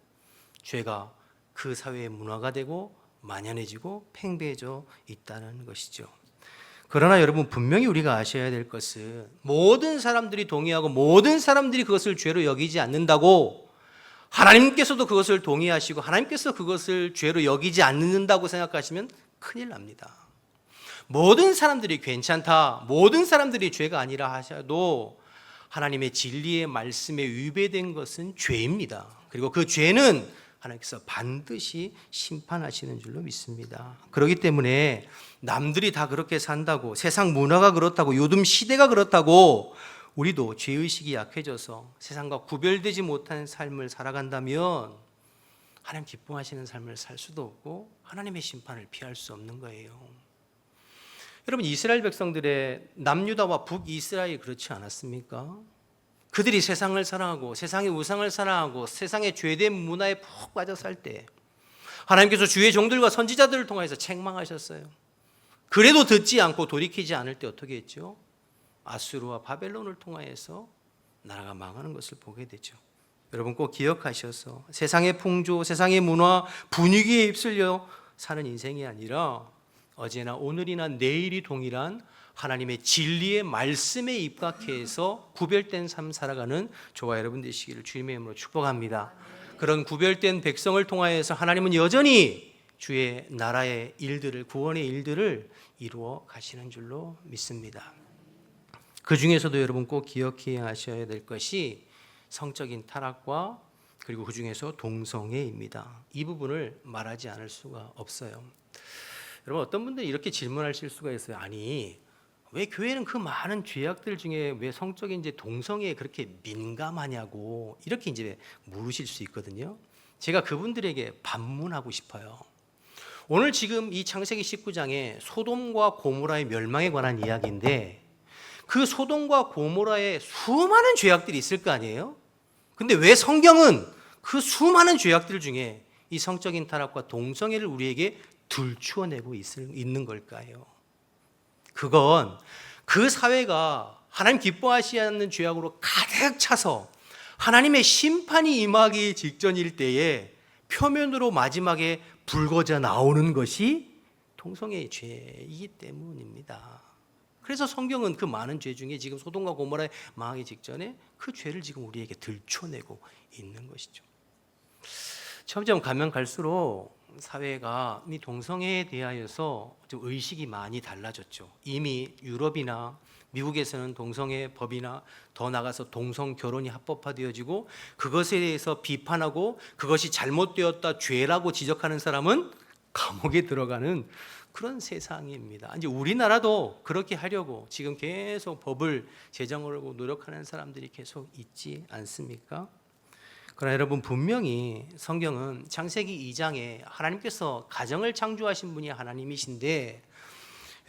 죄가 그 사회의 문화가 되고 만연해지고 팽배해져 있다는 것이죠. 그러나 여러분, 분명히 우리가 아셔야 될 것은 모든 사람들이 동의하고 모든 사람들이 그것을 죄로 여기지 않는다고 하나님께서도 그것을 동의하시고 하나님께서 그것을 죄로 여기지 않는다고 생각하시면 큰일 납니다. 모든 사람들이 괜찮다, 모든 사람들이 죄가 아니라 하셔도 하나님의 진리의 말씀에 위배된 것은 죄입니다. 그리고 그 죄는 하나님께서 반드시 심판하시는 줄로 믿습니다. 그렇기 때문에 남들이 다 그렇게 산다고, 세상 문화가 그렇다고, 요즘 시대가 그렇다고 우리도 죄의식이 약해져서 세상과 구별되지 못한 삶을 살아간다면 하나님 기뻐하시는 삶을 살 수도 없고 하나님의 심판을 피할 수 없는 거예요. 여러분, 이스라엘 백성들의 남유다와 북이스라엘이 그렇지 않았습니까? 그들이 세상을 사랑하고 세상의 우상을 사랑하고 세상의 죄된 문화에 푹 빠져 살 때 하나님께서 주의 종들과 선지자들을 통해서 책망하셨어요. 그래도 듣지 않고 돌이키지 않을 때 어떻게 했죠? 아수르와 바벨론을 통하여서 나라가 망하는 것을 보게 되죠. 여러분 꼭 기억하셔서 세상의 풍조, 세상의 문화, 분위기에 휩쓸려 사는 인생이 아니라 어제나 오늘이나 내일이 동일한 하나님의 진리의 말씀에 입각해서 구별된 삶 살아가는 저와 여러분 되시기를 주님의 이름으로 축복합니다. 그런 구별된 백성을 통하여서 하나님은 여전히 주의 나라의 일들을, 구원의 일들을 이루어 가시는 줄로 믿습니다. 그 중에서도 여러분 꼭 기억해야 하셔야 될 것이 성적인 타락과 그리고 그 중에서 동성애입니다. 이 부분을 말하지 않을 수가 없어요. 여러분, 어떤 분들이 이렇게 질문하실 수가 있어요. 아니, 왜 교회는 그 많은 죄악들 중에 왜 성적인 이제 동성애에 그렇게 민감하냐고 이렇게 이제 물으실 수 있거든요. 제가 그분들에게 반문하고 싶어요. 오늘 지금 이 창세기 19장에 소돔과 고모라의 멸망에 관한 이야기인데 그 소돔과 고모라에 수많은 죄악들이 있을 거 아니에요? 근데 왜 성경은 그 수많은 죄악들 중에 이 성적인 타락과 동성애를 우리에게 들추어내고 있는 걸까요? 그건 그 사회가 하나님 기뻐하시지 않는 죄악으로 가득 차서 하나님의 심판이 임하기 직전일 때에 표면으로 마지막에 불거져 나오는 것이 동성애의 죄이기 때문입니다. 그래서 성경은 그 많은 죄 중에 지금 소돔과 고모라의 망하기 직전에 그 죄를 지금 우리에게 들춰내고 있는 것이죠. 점점 가면 갈수록 사회가 이 동성애에 대하여서 좀 의식이 많이 달라졌죠. 이미 유럽이나 미국에서는 동성애 법이나 더 나가서 동성 결혼이 합법화되어지고 그것에 대해서 비판하고 그것이 잘못되었다 죄라고 지적하는 사람은 감옥에 들어가는 그런 세상입니다. 이제 우리나라도 그렇게 하려고 지금 계속 법을 제정하려고 노력하는 사람들이 계속 있지 않습니까? 그러나 여러분 분명히 성경은 창세기 2장에 하나님께서 가정을 창조하신 분이 하나님이신데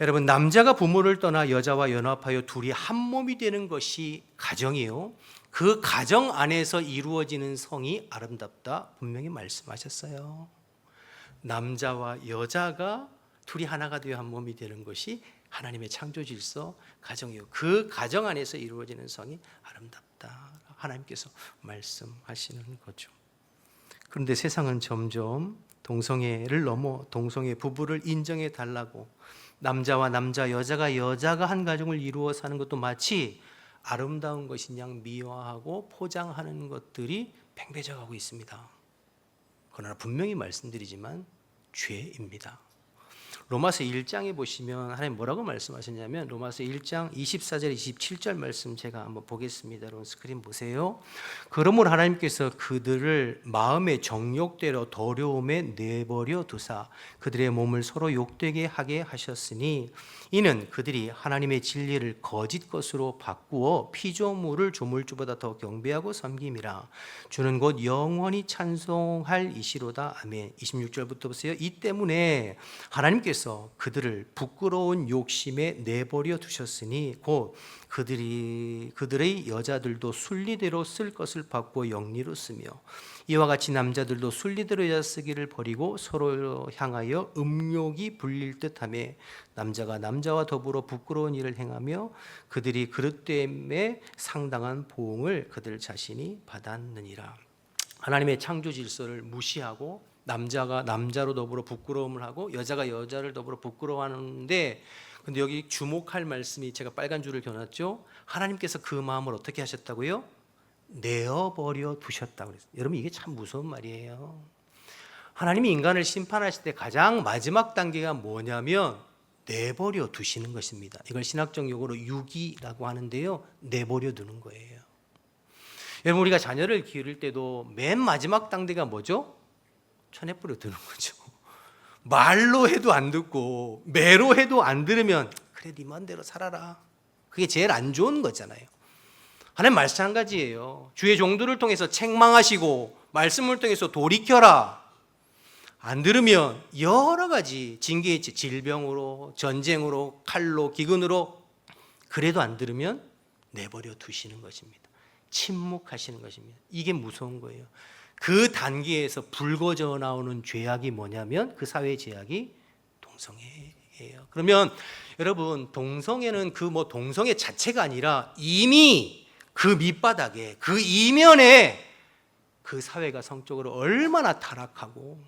여러분 남자가 부모를 떠나 여자와 연합하여 둘이 한 몸이 되는 것이 가정이요. 그 가정 안에서 이루어지는 성이 아름답다 분명히 말씀하셨어요. 남자와 여자가 둘이 하나가 되어 한 몸이 되는 것이 하나님의 창조 질서 가정이요. 그 가정 안에서 이루어지는 성이 아름답다. 하나님께서 말씀하시는 거죠. 그런데 세상은 점점 동성애를 넘어 동성애 부부를 인정해 달라고 남자와 남자, 여자가 한 가정을 이루어 사는 것도 마치 아름다운 것인 양 미화하고 포장하는 것들이 팽배져가고 있습니다. 그러나 분명히 말씀드리지만 죄입니다. 로마서 1장에 보시면 하나님 뭐라고 말씀하셨냐면 로마서 1장 24절 27절 말씀 제가 한번 보겠습니다. 여러분 스크린 보세요. 그러므로 하나님께서 그들을 마음의 정욕대로 더러움에 내버려 두사 그들의 몸을 서로 욕되게 하게 하셨으니 이는 그들이 하나님의 진리를 거짓 것으로 바꾸어 피조물을 조물주보다 더 경배하고 섬김이라. 주는 곧 영원히 찬송할 이시로다. 아멘. 26절부터 보세요. 이 때문에 하나님께서 그들을 부끄러운 욕심에 내버려 두셨으니 곧 그들의 여자들도 순리대로 쓸 것을 바꾸어 영리로 쓰며 이와 같이 남자들도 순리대로 여자 쓰기를 버리고 서로 향하여 음욕이 불릴 듯하며 남자가 남자와 더불어 부끄러운 일을 행하며 그들이 그릇 때문에 상당한 보응을 그들 자신이 받았느니라. 하나님의 창조 질서를 무시하고 남자가 남자로 더불어 부끄러움을 하고 여자가 여자를 더불어 부끄러워하는데 근데 여기 주목할 말씀이 제가 빨간 줄을 겨눴죠. 하나님께서 그 마음을 어떻게 하셨다고요? 내어버려 두셨다고 그랬어요. 여러분 이게 참 무서운 말이에요. 하나님이 인간을 심판하실 때 가장 마지막 단계가 뭐냐면 내버려 두시는 것입니다. 이걸 신학적 용어로 유기라고 하는데요. 내버려 두는 거예요. 여러분 우리가 자녀를 기를 때도 맨 마지막 단계가 뭐죠? 쳐내버려 두는 거죠. 말로 해도 안 듣고 매로 해도 안 들으면 그래 네 맘대로 살아라. 그게 제일 안 좋은 거잖아요. 하나님 마찬가지예요. 주의 종들을 통해서 책망하시고 말씀을 통해서 돌이켜라. 안 들으면 여러 가지 징계의 질병으로 전쟁으로 칼로 기근으로 그래도 안 들으면 내버려 두시는 것입니다. 침묵하시는 것입니다. 이게 무서운 거예요. 그 단계에서 불거져 나오는 죄악이 뭐냐면 그 사회의 죄악이 동성애예요. 그러면 여러분 동성애는 그 뭐 동성애 자체가 아니라 이미 그 밑바닥에 그 이면에 그 사회가 성적으로 얼마나 타락하고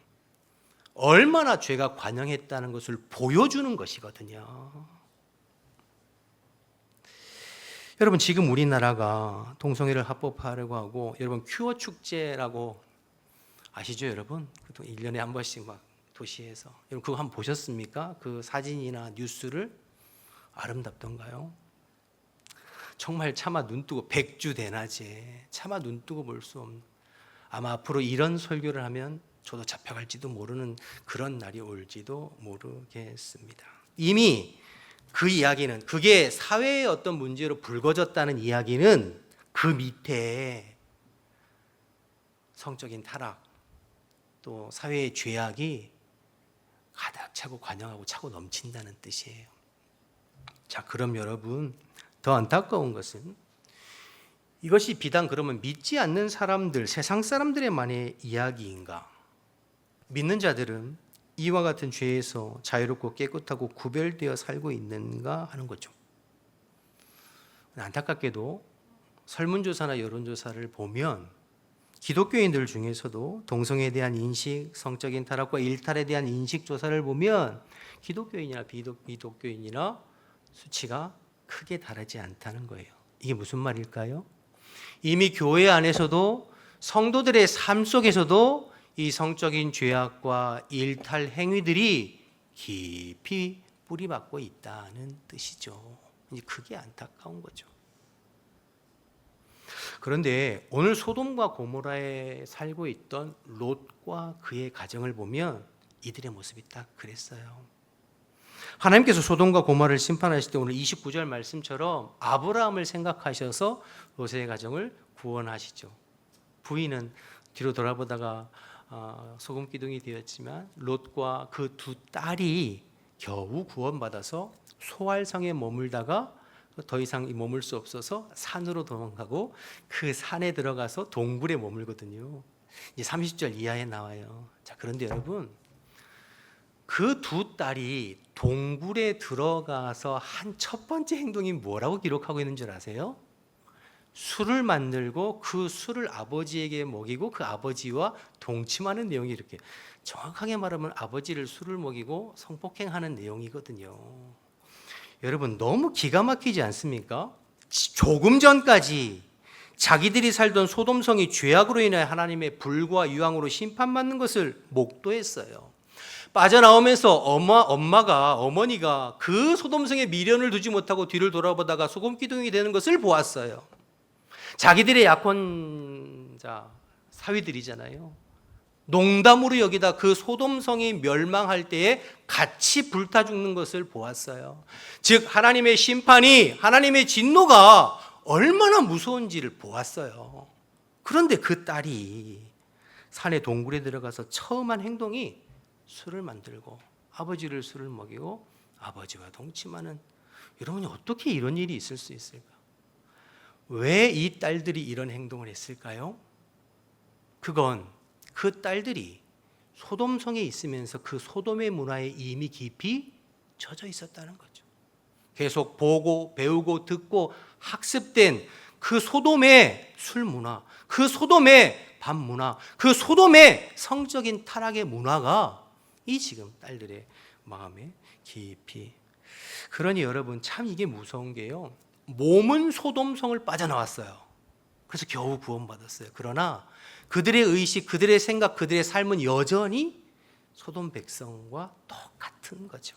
얼마나 죄가 관영했다는 것을 보여주는 것이거든요. 여러분 지금 우리나라가 동성애를 합법화하려고 하고 여러분 큐어 축제라고 아시죠 여러분? 1년에 한 번씩 막 도시에서 여러분 그거 한번 보셨습니까? 그 사진이나 뉴스를 아름답던가요? 정말 차마 눈뜨고 백주대낮에 차마 눈뜨고 볼 수 없는 아마 앞으로 이런 설교를 하면 저도 잡혀갈지도 모르는 그런 날이 올지도 모르겠습니다. 이미 그 이야기는 그게 사회의 어떤 문제로 불거졌다는 이야기는 그 밑에 성적인 타락 또 사회의 죄악이 가득 차고 관영하고 차고 넘친다는 뜻이에요. 자, 그럼 여러분 더 안타까운 것은 이것이 비단 그러면 믿지 않는 사람들, 세상 사람들의만의 이야기인가? 믿는 자들은 이와 같은 죄에서 자유롭고 깨끗하고 구별되어 살고 있는가 하는 거죠. 안타깝게도 설문조사나 여론조사를 보면 기독교인들 중에서도 동성애에 대한 인식, 성적인 타락과 일탈에 대한 인식 조사를 보면 기독교인이나 비기독교인이나 수치가 크게 다르지 않다는 거예요. 이게 무슨 말일까요? 이미 교회 안에서도 성도들의 삶 속에서도 이 성적인 죄악과 일탈 행위들이 깊이 뿌리박고 있다는 뜻이죠. 이제 그게 안타까운 거죠. 그런데 오늘 소돔과 고모라에 살고 있던 롯과 그의 가정을 보면 이들의 모습이 딱 그랬어요. 하나님께서 소돔과 고모라를 심판하실 때 오늘 29절 말씀처럼 아브라함을 생각하셔서 롯의 가정을 구원하시죠. 부인은 뒤로 돌아보다가 소금 기둥이 되었지만 롯과 그 두 딸이 겨우 구원받아서 소알성에 머물다가 더 이상 머물 수 없어서 산으로 도망가고 그 산에 들어가서 동굴에 머물거든요. 이제 30절 이하에 나와요. 자, 그런데 여러분 그 두 딸이 동굴에 들어가서 한 첫 번째 행동이 뭐라고 기록하고 있는 줄 아세요? 술을 만들고 그 술을 아버지에게 먹이고 그 아버지와 동침하는 내용이 이렇게 정확하게 말하면 아버지를 술을 먹이고 성폭행하는 내용이거든요. 여러분 너무 기가 막히지 않습니까? 조금 전까지 자기들이 살던 소돔성이 죄악으로 인해 하나님의 불과 유황으로 심판받는 것을 목도했어요. 빠져나오면서 어머니가 그 소돔성에 미련을 두지 못하고 뒤를 돌아보다가 소금기둥이 되는 것을 보았어요. 자기들의 약혼자 사위들이잖아요. 농담으로 여기다 그 소돔성이 멸망할 때에 같이 불타 죽는 것을 보았어요. 즉 하나님의 심판이, 하나님의 진노가 얼마나 무서운지를 보았어요. 그런데 그 딸이 산의 동굴에 들어가서 처음 한 행동이 술을 만들고 아버지를 술을 먹이고 아버지와 동침하는, 여러분이 어떻게 이런 일이 있을 수 있을까? 왜 이 딸들이 이런 행동을 했을까요? 그건 그 딸들이 소돔성에 있으면서 그 소돔의 문화에 이미 깊이 젖어 있었다는 거죠. 계속 보고 배우고 듣고 학습된 그 소돔의 술 문화, 그 소돔의 밥 문화, 그 소돔의 성적인 타락의 문화가 이 지금 딸들의 마음에 깊이. 그러니 여러분 참 이게 무서운 게요, 몸은 소돔성을 빠져나왔어요. 그래서 겨우 구원받았어요. 그러나 그들의 의식, 그들의 생각, 그들의 삶은 여전히 소돔 백성과 똑같은 거죠.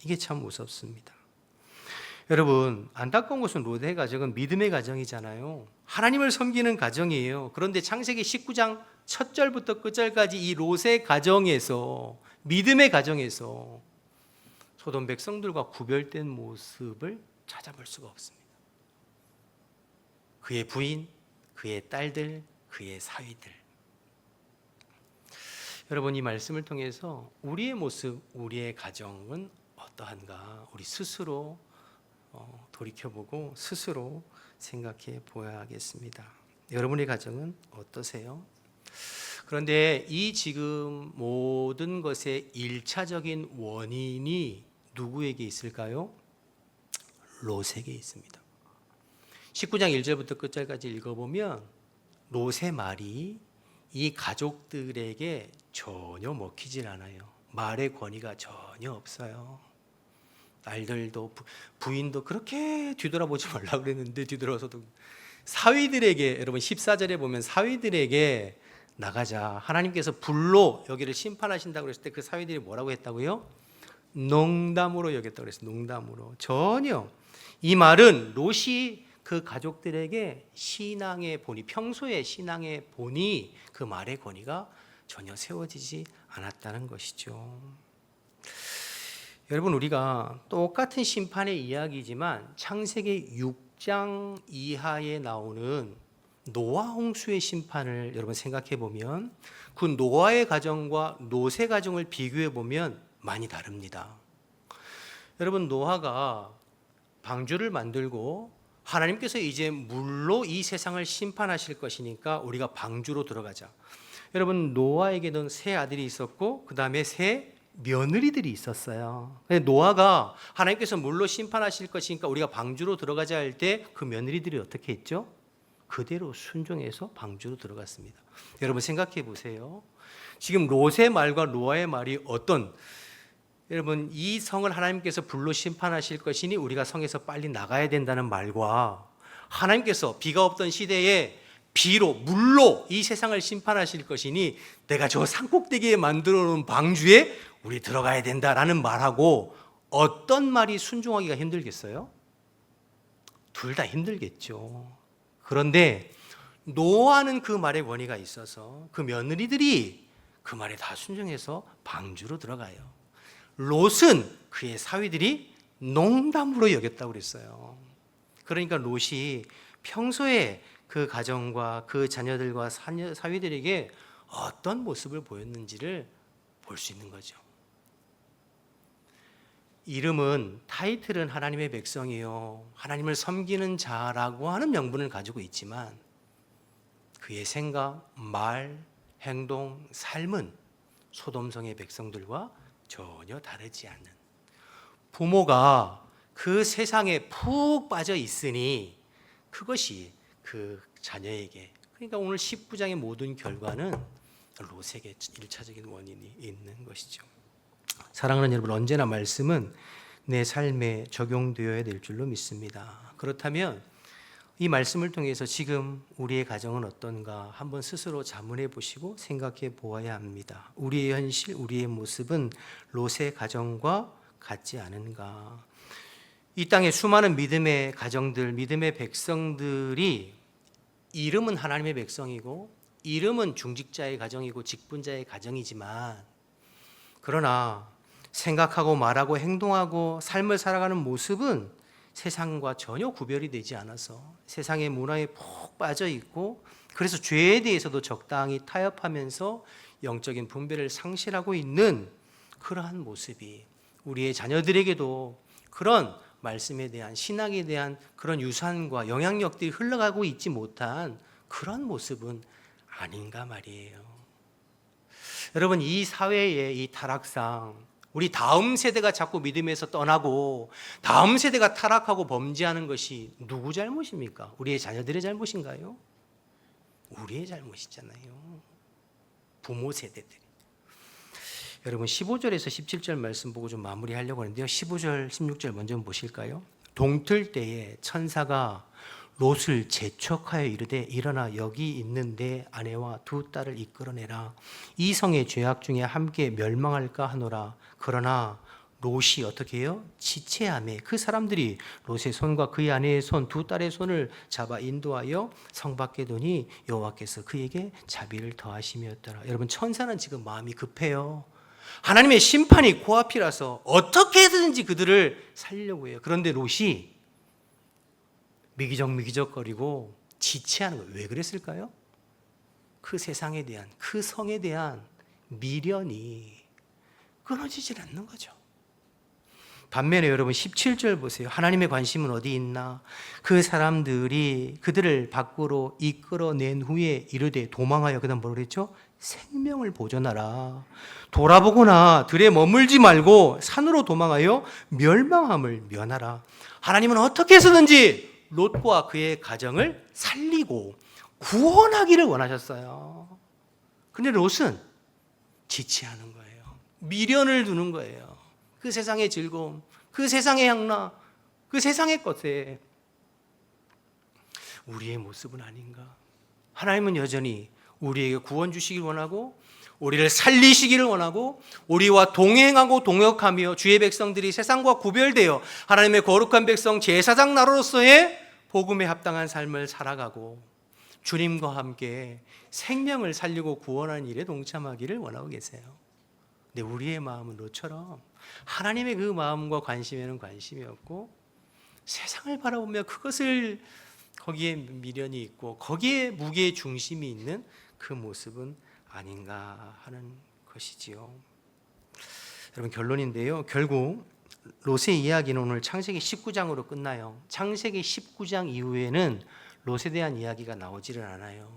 이게 참 무섭습니다. 여러분 안타까운 것은 롯의 가정은 믿음의 가정이잖아요. 하나님을 섬기는 가정이에요. 그런데 창세기 19장 첫 절부터 끝절까지 이 롯의 가정에서, 믿음의 가정에서 소돔 백성들과 구별된 모습을 찾아볼 수가 없습니다. 그의 부인, 그의 딸들, 그의 사위들. 여러분 이 말씀을 통해서 우리의 모습, 우리의 가정은 어떠한가 우리 스스로 돌이켜보고 스스로 생각해 보아야겠습니다. 여러분의 가정은 어떠세요? 그런데 이 지금 모든 것의 1차적인 원인이 누구에게 있을까요? 롯에게 있습니다. 19장 1절부터 끝절까지 읽어보면 롯의 말이 이 가족들에게 전혀 먹히질 않아요. 말의 권위가 전혀 없어요. 딸들도 부인도 그렇게 뒤돌아보지 말라고 그랬는데 뒤돌아서도 사위들에게, 여러분 14절에 보면 사위들에게 나가자, 하나님께서 불로 여기를 심판하신다고 그랬을 때 그 사위들이 뭐라고 했다고요? 농담으로 여겼다고 그랬어요. 농담으로. 전혀. 이 말은 롯이 그 가족들에게 신앙의 본이, 평소의 신앙의 본이, 그 말의 권위가 전혀 세워지지 않았다는 것이죠. 여러분, 우리가 똑같은 심판의 이야기지만 창세기 6장 이하에 나오는 노아 홍수의 심판을 여러분 생각해 보면 그 노아의 가정과 롯의 가정을 비교해 보면 많이 다릅니다. 여러분, 노아가 방주를 만들고 하나님께서 이제 물로 이 세상을 심판하실 것이니까 우리가 방주로 들어가자. 여러분, 노아에게는 세 아들이 있었고 그 다음에 세 며느리들이 있었어요. 노아가 하나님께서 물로 심판하실 것이니까 우리가 방주로 들어가자 할 때 그 며느리들이 어떻게 했죠? 그대로 순종해서 방주로 들어갔습니다. 여러분 생각해 보세요. 지금 롯의 말과 노아의 말이 어떤, 여러분 이 성을 하나님께서 불로 심판하실 것이니 우리가 성에서 빨리 나가야 된다는 말과 하나님께서 비가 없던 시대에 비로 물로 이 세상을 심판하실 것이니 내가 저 산꼭대기에 만들어 놓은 방주에 우리 들어가야 된다라는 말하고 어떤 말이 순종하기가 힘들겠어요? 둘 다 힘들겠죠. 그런데 노아는 그 말에 권위가 있어서 그 며느리들이 그 말에 다 순종해서 방주로 들어가요. 롯은 그의 사위들이 농담으로 여겼다고 그랬어요. 그러니까 롯이 평소에 그 가정과 그 자녀들과 사위들에게 어떤 모습을 보였는지를 볼 수 있는 거죠. 이름은, 타이틀은 하나님의 백성이요 하나님을 섬기는 자라고 하는 명분을 가지고 있지만 그의 생각, 말, 행동, 삶은 소돔성의 백성들과 전혀 다르지 않는, 부모가 그 세상에 푹 빠져 있으니 그것이 그 자녀에게, 그러니까 오늘 19장의 모든 결과는 롯에게 1차적인 원인이 있는 것이죠. 사랑하는 여러분, 언제나 말씀은 내 삶에 적용되어야 될 줄로 믿습니다. 그렇다면 이 말씀을 통해서 지금 우리의 가정은 어떤가 한번 스스로 자문해 보시고 생각해 보아야 합니다. 우리의 현실, 우리의 모습은 롯의 가정과 같지 않은가? 이 땅에 수많은 믿음의 가정들, 믿음의 백성들이 이름은 하나님의 백성이고 이름은 중직자의 가정이고 직분자의 가정이지만, 그러나 생각하고 말하고 행동하고 삶을 살아가는 모습은 세상과 전혀 구별이 되지 않아서 세상의 문화에 푹 빠져 있고, 그래서 죄에 대해서도 적당히 타협하면서 영적인 분별을 상실하고 있는 그러한 모습이 우리의 자녀들에게도 그런 말씀에 대한, 신앙에 대한 그런 유산과 영향력들이 흘러가고 있지 못한 그런 모습은 아닌가 말이에요. 여러분, 이 사회의 이 타락상, 우리 다음 세대가 자꾸 믿음에서 떠나고 다음 세대가 타락하고 범죄하는 것이 누구 잘못입니까? 우리의 자녀들의 잘못인가요? 우리의 잘못이잖아요. 부모 세대들이. 여러분 15절에서 17절 말씀 보고 좀 마무리하려고 하는데요. 15절, 16절 먼저 보실까요? 동틀 때에 천사가 롯을 재촉하여 이르되 일어나 여기 있는 내 아내와 두 딸을 이끌어내라. 이 성의 죄악 중에 함께 멸망할까 하노라. 그러나 롯이 어떻게 해요? 지체하며 그 사람들이 롯의 손과 그의 아내의 손, 두 딸의 손을 잡아 인도하여 성 밖에 두니 여호와께서 그에게 자비를 더하심이었더라. 여러분, 천사는 지금 마음이 급해요. 하나님의 심판이 코앞이라서 어떻게든지 그들을 살리려고 해요. 그런데 롯이 미기적거리고 지체하는 거예요. 왜 그랬을까요? 그 세상에 대한, 그 성에 대한 미련이 끊어지질 않는 거죠. 반면에 여러분 17절 보세요. 하나님의 관심은 어디 있나? 그 사람들이 그들을 밖으로 이끌어낸 후에 이르되 도망하여, 그 다음 뭐라 그랬죠? 생명을 보존하라. 돌아보거나 들에 머물지 말고 산으로 도망하여 멸망함을 면하라. 하나님은 어떻게 해서든지 롯과 그의 가정을 살리고 구원하기를 원하셨어요. 그런데 롯은 지체하는 거예요. 미련을 두는 거예요. 그 세상의 즐거움, 그 세상의 향락, 그 세상의 것에. 우리의 모습은 아닌가? 하나님은 여전히 우리에게 구원 주시길 원하고 우리를 살리시기를 원하고 우리와 동행하고 동역하며 주의 백성들이 세상과 구별되어 하나님의 거룩한 백성 제사장 나로서의 복음에 합당한 삶을 살아가고 주님과 함께 생명을 살리고 구원하는 일에 동참하기를 원하고 계세요. 근데 우리의 마음은 롯처럼 하나님의 그 마음과 관심에는 관심이 없고 세상을 바라보며 그것을 거기에 미련이 있고 거기에 무게의 중심이 있는 그 모습은 아닌가 하는 것이지요. 여러분, 결론인데요. 결국 롯의 이야기는 오늘 창세기 19장으로 끝나요. 창세기 19장 이후에는 롯에 대한 이야기가 나오지를 않아요.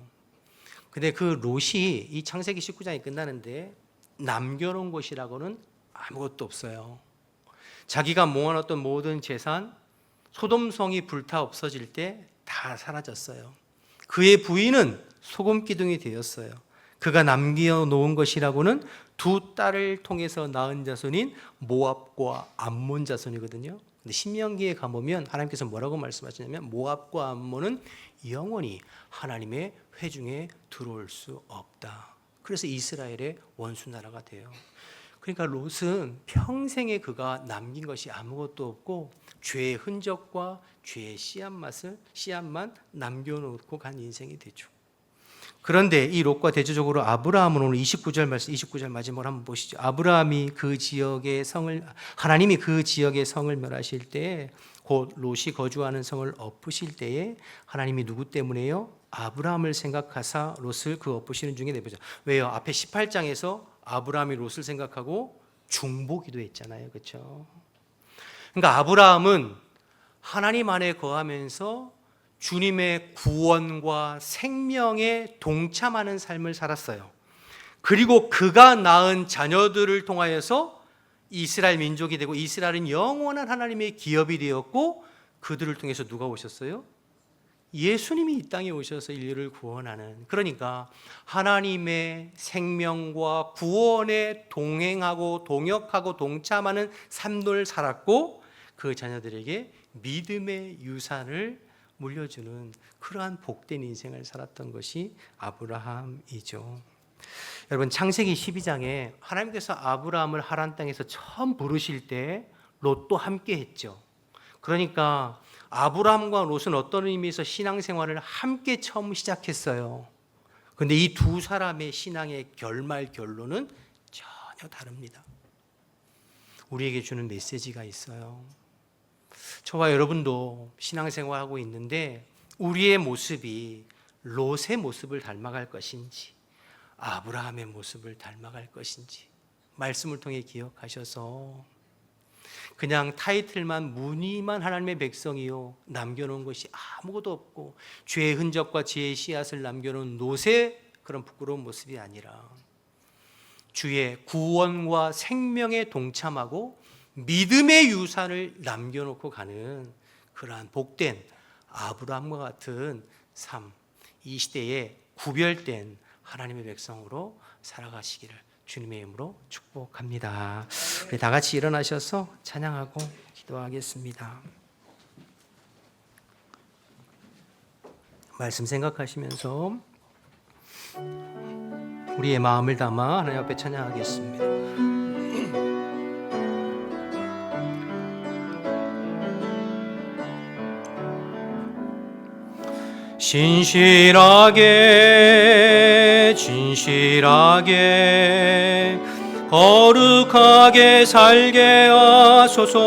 근데 그 롯이 이 창세기 19장이 끝나는데 남겨놓은 것이라고는 아무것도 없어요. 자기가 모아놨던 모든 재산, 소돔성이 불타 없어질 때 다 사라졌어요. 그의 부인은 소금 기둥이 되었어요. 그가 남겨놓은 것이라고는 두 딸을 통해서 낳은 자손인 모압과 암몬 자손이거든요. 근데 신명기에 가보면 하나님께서 뭐라고 말씀하시냐면 모압과 암몬은 영원히 하나님의 회중에 들어올 수 없다. 그래서 이스라엘의 원수 나라가 돼요. 그러니까 롯은 평생에 그가 남긴 것이 아무것도 없고 죄의 흔적과 죄의 씨앗만 남겨놓고 간 인생이 되죠. 그런데 이 롯과 대조적으로 아브라함은 오늘 29절 말씀, 29절 마지막으로 한번 보시죠. 아브라함이 그 지역의 성을, 하나님이 그 지역의 성을 멸하실 때, 곧 롯이 거주하는 성을 엎으실 때에 하나님이 누구 때문에요? 아브라함을 생각하사 롯을 그 엎으시는 중에 내보자. 왜요? 앞에 18장에서 아브라함이 롯을 생각하고 중보기도 했잖아요. 그렇죠? 그러니까 아브라함은 하나님 안에 거하면서 주님의 구원과 생명에 동참하는 삶을 살았어요. 그리고 그가 낳은 자녀들을 통하여서 이스라엘 민족이 되고 이스라엘은 영원한 하나님의 기업이 되었고 그들을 통해서 누가 오셨어요? 예수님이 이 땅에 오셔서 인류를 구원하는, 그러니까 하나님의 생명과 구원에 동행하고 동역하고 동참하는 삶을 살았고 그 자녀들에게 믿음의 유산을 물려주는 그러한 복된 인생을 살았던 것이 아브라함이죠. 여러분, 창세기 12장에 하나님께서 아브라함을 하란 땅에서 처음 부르실 때 롯도 함께 했죠. 그러니까 아브라함과 롯은 어떤 의미에서 신앙생활을 함께 처음 시작했어요. 그런데 이 두 사람의 신앙의 결론은 전혀 다릅니다. 우리에게 주는 메시지가 있어요. 저와 여러분도 신앙생활하고 있는데 우리의 모습이 롯의 모습을 닮아갈 것인지 아브라함의 모습을 닮아갈 것인지 말씀을 통해 기억하셔서 그냥 타이틀만 무늬만 하나님의 백성이요 남겨놓은 것이 아무것도 없고 죄의 흔적과 죄의 씨앗을 남겨놓은 롯의 그런 부끄러운 모습이 아니라 주의 구원과 생명에 동참하고 믿음의 유산을 남겨놓고 가는 그러한 복된 아브라함과 같은 삶, 이 시대에 구별된 하나님의 백성으로 살아가시기를 주님의 이름으로 축복합니다. 우리 다 같이 일어나셔서 찬양하고 기도하겠습니다. 말씀 생각하시면서 우리의 마음을 담아 하나님 앞에 찬양하겠습니다. 진실하게 거룩하게 살게 하소서.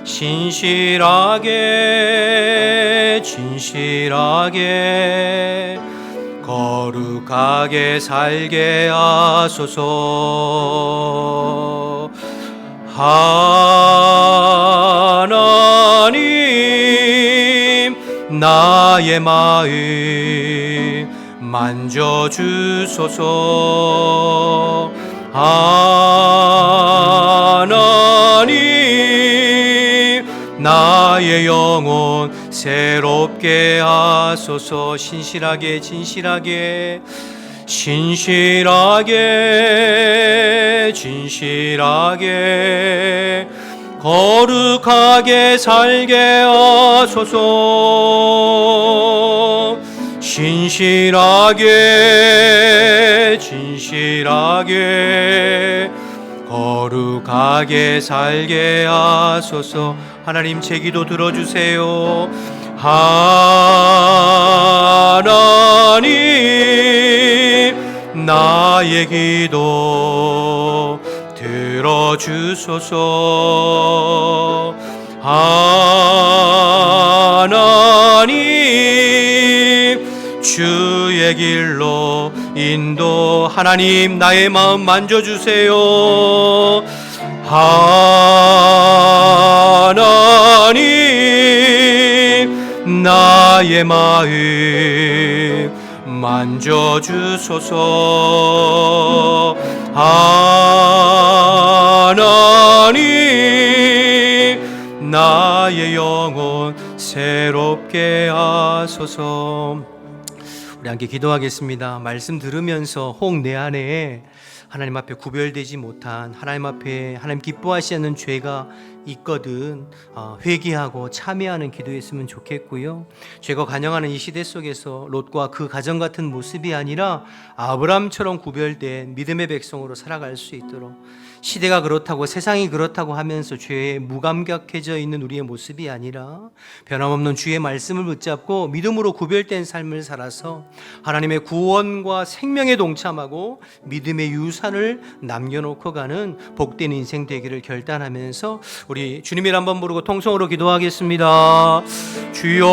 진실하게 거룩하게 살게 하소서. 하나님 나의 마음 만져주소서. 하나님 나의 영혼 새롭게 하소서. 신실하게 거룩하게 살게 하소서. 진실하게 거룩하게 살게 하소서. 하나님 제 기도 들어주세요. 하나님 나의 기도 들어주소서. 하나님 주의 길로 인도. 하나님 나의 마음 만져주세요. 하나님 나의 마음 만져주소서. 하나님 나의 영혼 새롭게 하소서. 우리 함께 기도하겠습니다. 말씀 들으면서 혹 내 안에 하나님 앞에 구별되지 못한, 하나님 앞에 하나님 기뻐하시지 않는 죄가 있거든 회개하고 참여하는 기도했으면 좋겠고요. 죄가 관영하는 이 시대 속에서 롯과 그 가정 같은 모습이 아니라 아브라함처럼 구별된 믿음의 백성으로 살아갈 수 있도록, 시대가 그렇다고 세상이 그렇다고 하면서 죄에 무감각해져 있는 우리의 모습이 아니라 변함없는 주의 말씀을 붙잡고 믿음으로 구별된 삶을 살아서 하나님의 구원과 생명에 동참하고 믿음의 유산을 남겨놓고 가는 복된 인생 되기를 결단하면서 우리 주님을 한번 부르고 통성으로 기도하겠습니다. 주여,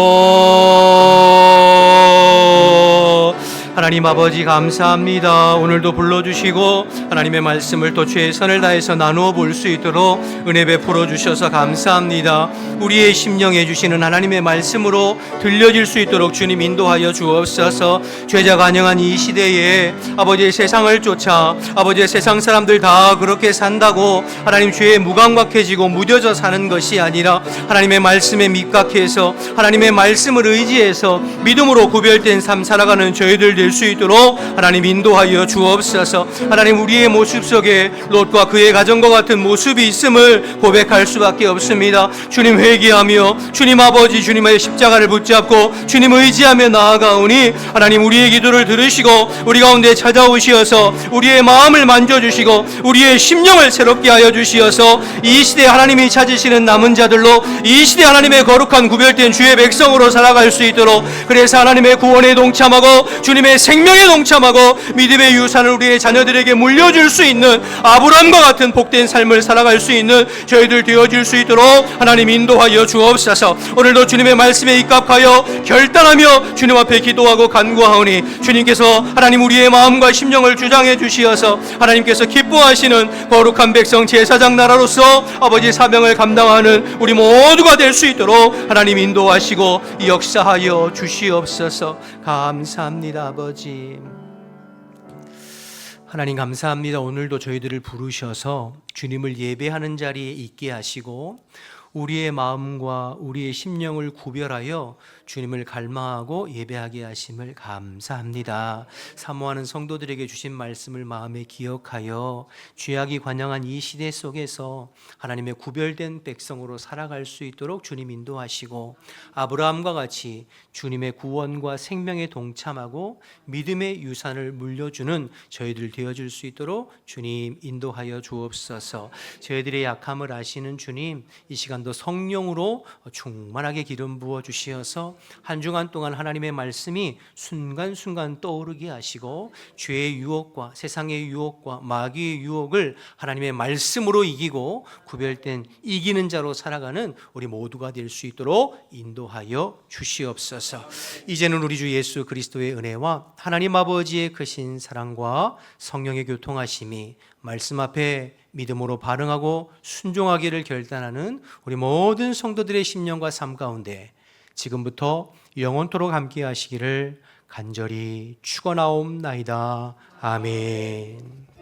하나님 아버지 감사합니다. 오늘도 불러주시고 하나님의 말씀을 또 최선을 다해서 나누어 볼 수 있도록 은혜 베풀어 주셔서 감사합니다. 우리의 심령해 주시는 하나님의 말씀으로 들려질 수 있도록 주님 인도하여 주옵소서. 죄가 관영한 이 시대에 아버지의 세상을 쫓아 아버지의 세상 사람들 다 그렇게 산다고 하나님 죄에 무감각해지고 무뎌져 사는 것이 아니라 하나님의 말씀에 밑각해서 하나님의 말씀을 의지해서 믿음으로 구별된 삶 살아가는 저희들 될 수 있도록 하나님 인도하여 주옵소서. 하나님 우리의 모습 속에 롯과 그의 가정과 같은 모습이 있음을 고백할 수밖에 없습니다. 주님 회개하며 주님 아버지 주님의 십자가를 붙잡고 주님 의지하며 나아가오니 하나님 우리의 기도를 들으시고 우리 가운데 찾아오시어서 우리의 마음을 만져주시고 우리의 심령을 새롭게 하여 주시어서 이 시대 하나님이 찾으시는 남은 자들로 이 시대 하나님의 거룩한 구별된 주의 백성으로 살아갈 수 있도록, 그래서 하나님의 구원에 동참하고 주님의 생명에 동참하고 믿음의 유산을 우리의 자녀들에게 물려줄 수 있는 아브라함과 같은 복된 삶을 살아갈 수 있는 저희들 되어질 수 있도록 하나님 인도하여 주옵소서. 오늘도 주님의 말씀에 입각하여 결단하며 주님 앞에 기도하고 간구하오니 주님께서 하나님 우리의 마음과 심령을 주장해 주시어서 하나님께서 기뻐하시는 거룩한 백성 제사장 나라로서 아버지의 사명을 감당하는 우리 모두가 될 수 있도록 하나님 인도하시고 역사하여 주시옵소서. 감사합니다. 아버지 하나님 감사합니다. 오늘도 저희들을 부르셔서 주님을 예배하는 자리에 있게 하시고 우리의 마음과 우리의 심령을 구별하여 주님을 갈망하고 예배하게 하심을 감사합니다. 사모하는 성도들에게 주신 말씀을 마음에 기억하여 죄악이 관영한 이 시대 속에서 하나님의 구별된 백성으로 살아갈 수 있도록 주님 인도하시고 아브라함과 같이 주님의 구원과 생명에 동참하고 믿음의 유산을 물려주는 저희들 되어줄 수 있도록 주님 인도하여 주옵소서. 저희들의 약함을 아시는 주님, 이 시간도 성령으로 충만하게 기름 부어 주시어서 한 주간 동안 하나님의 말씀이 순간순간 떠오르게 하시고 죄의 유혹과 세상의 유혹과 마귀의 유혹을 하나님의 말씀으로 이기고 구별된 이기는 자로 살아가는 우리 모두가 될 수 있도록 인도하여 주시옵소서. 이제는 우리 주 예수 그리스도의 은혜와 하나님 아버지의 크신 사랑과 성령의 교통하심이 말씀 앞에 믿음으로 반응하고 순종하기를 결단하는 우리 모든 성도들의 심령과 삶 가운데 지금부터 영원토록 함께 하시기를 간절히 축원하옵나이다. 아멘.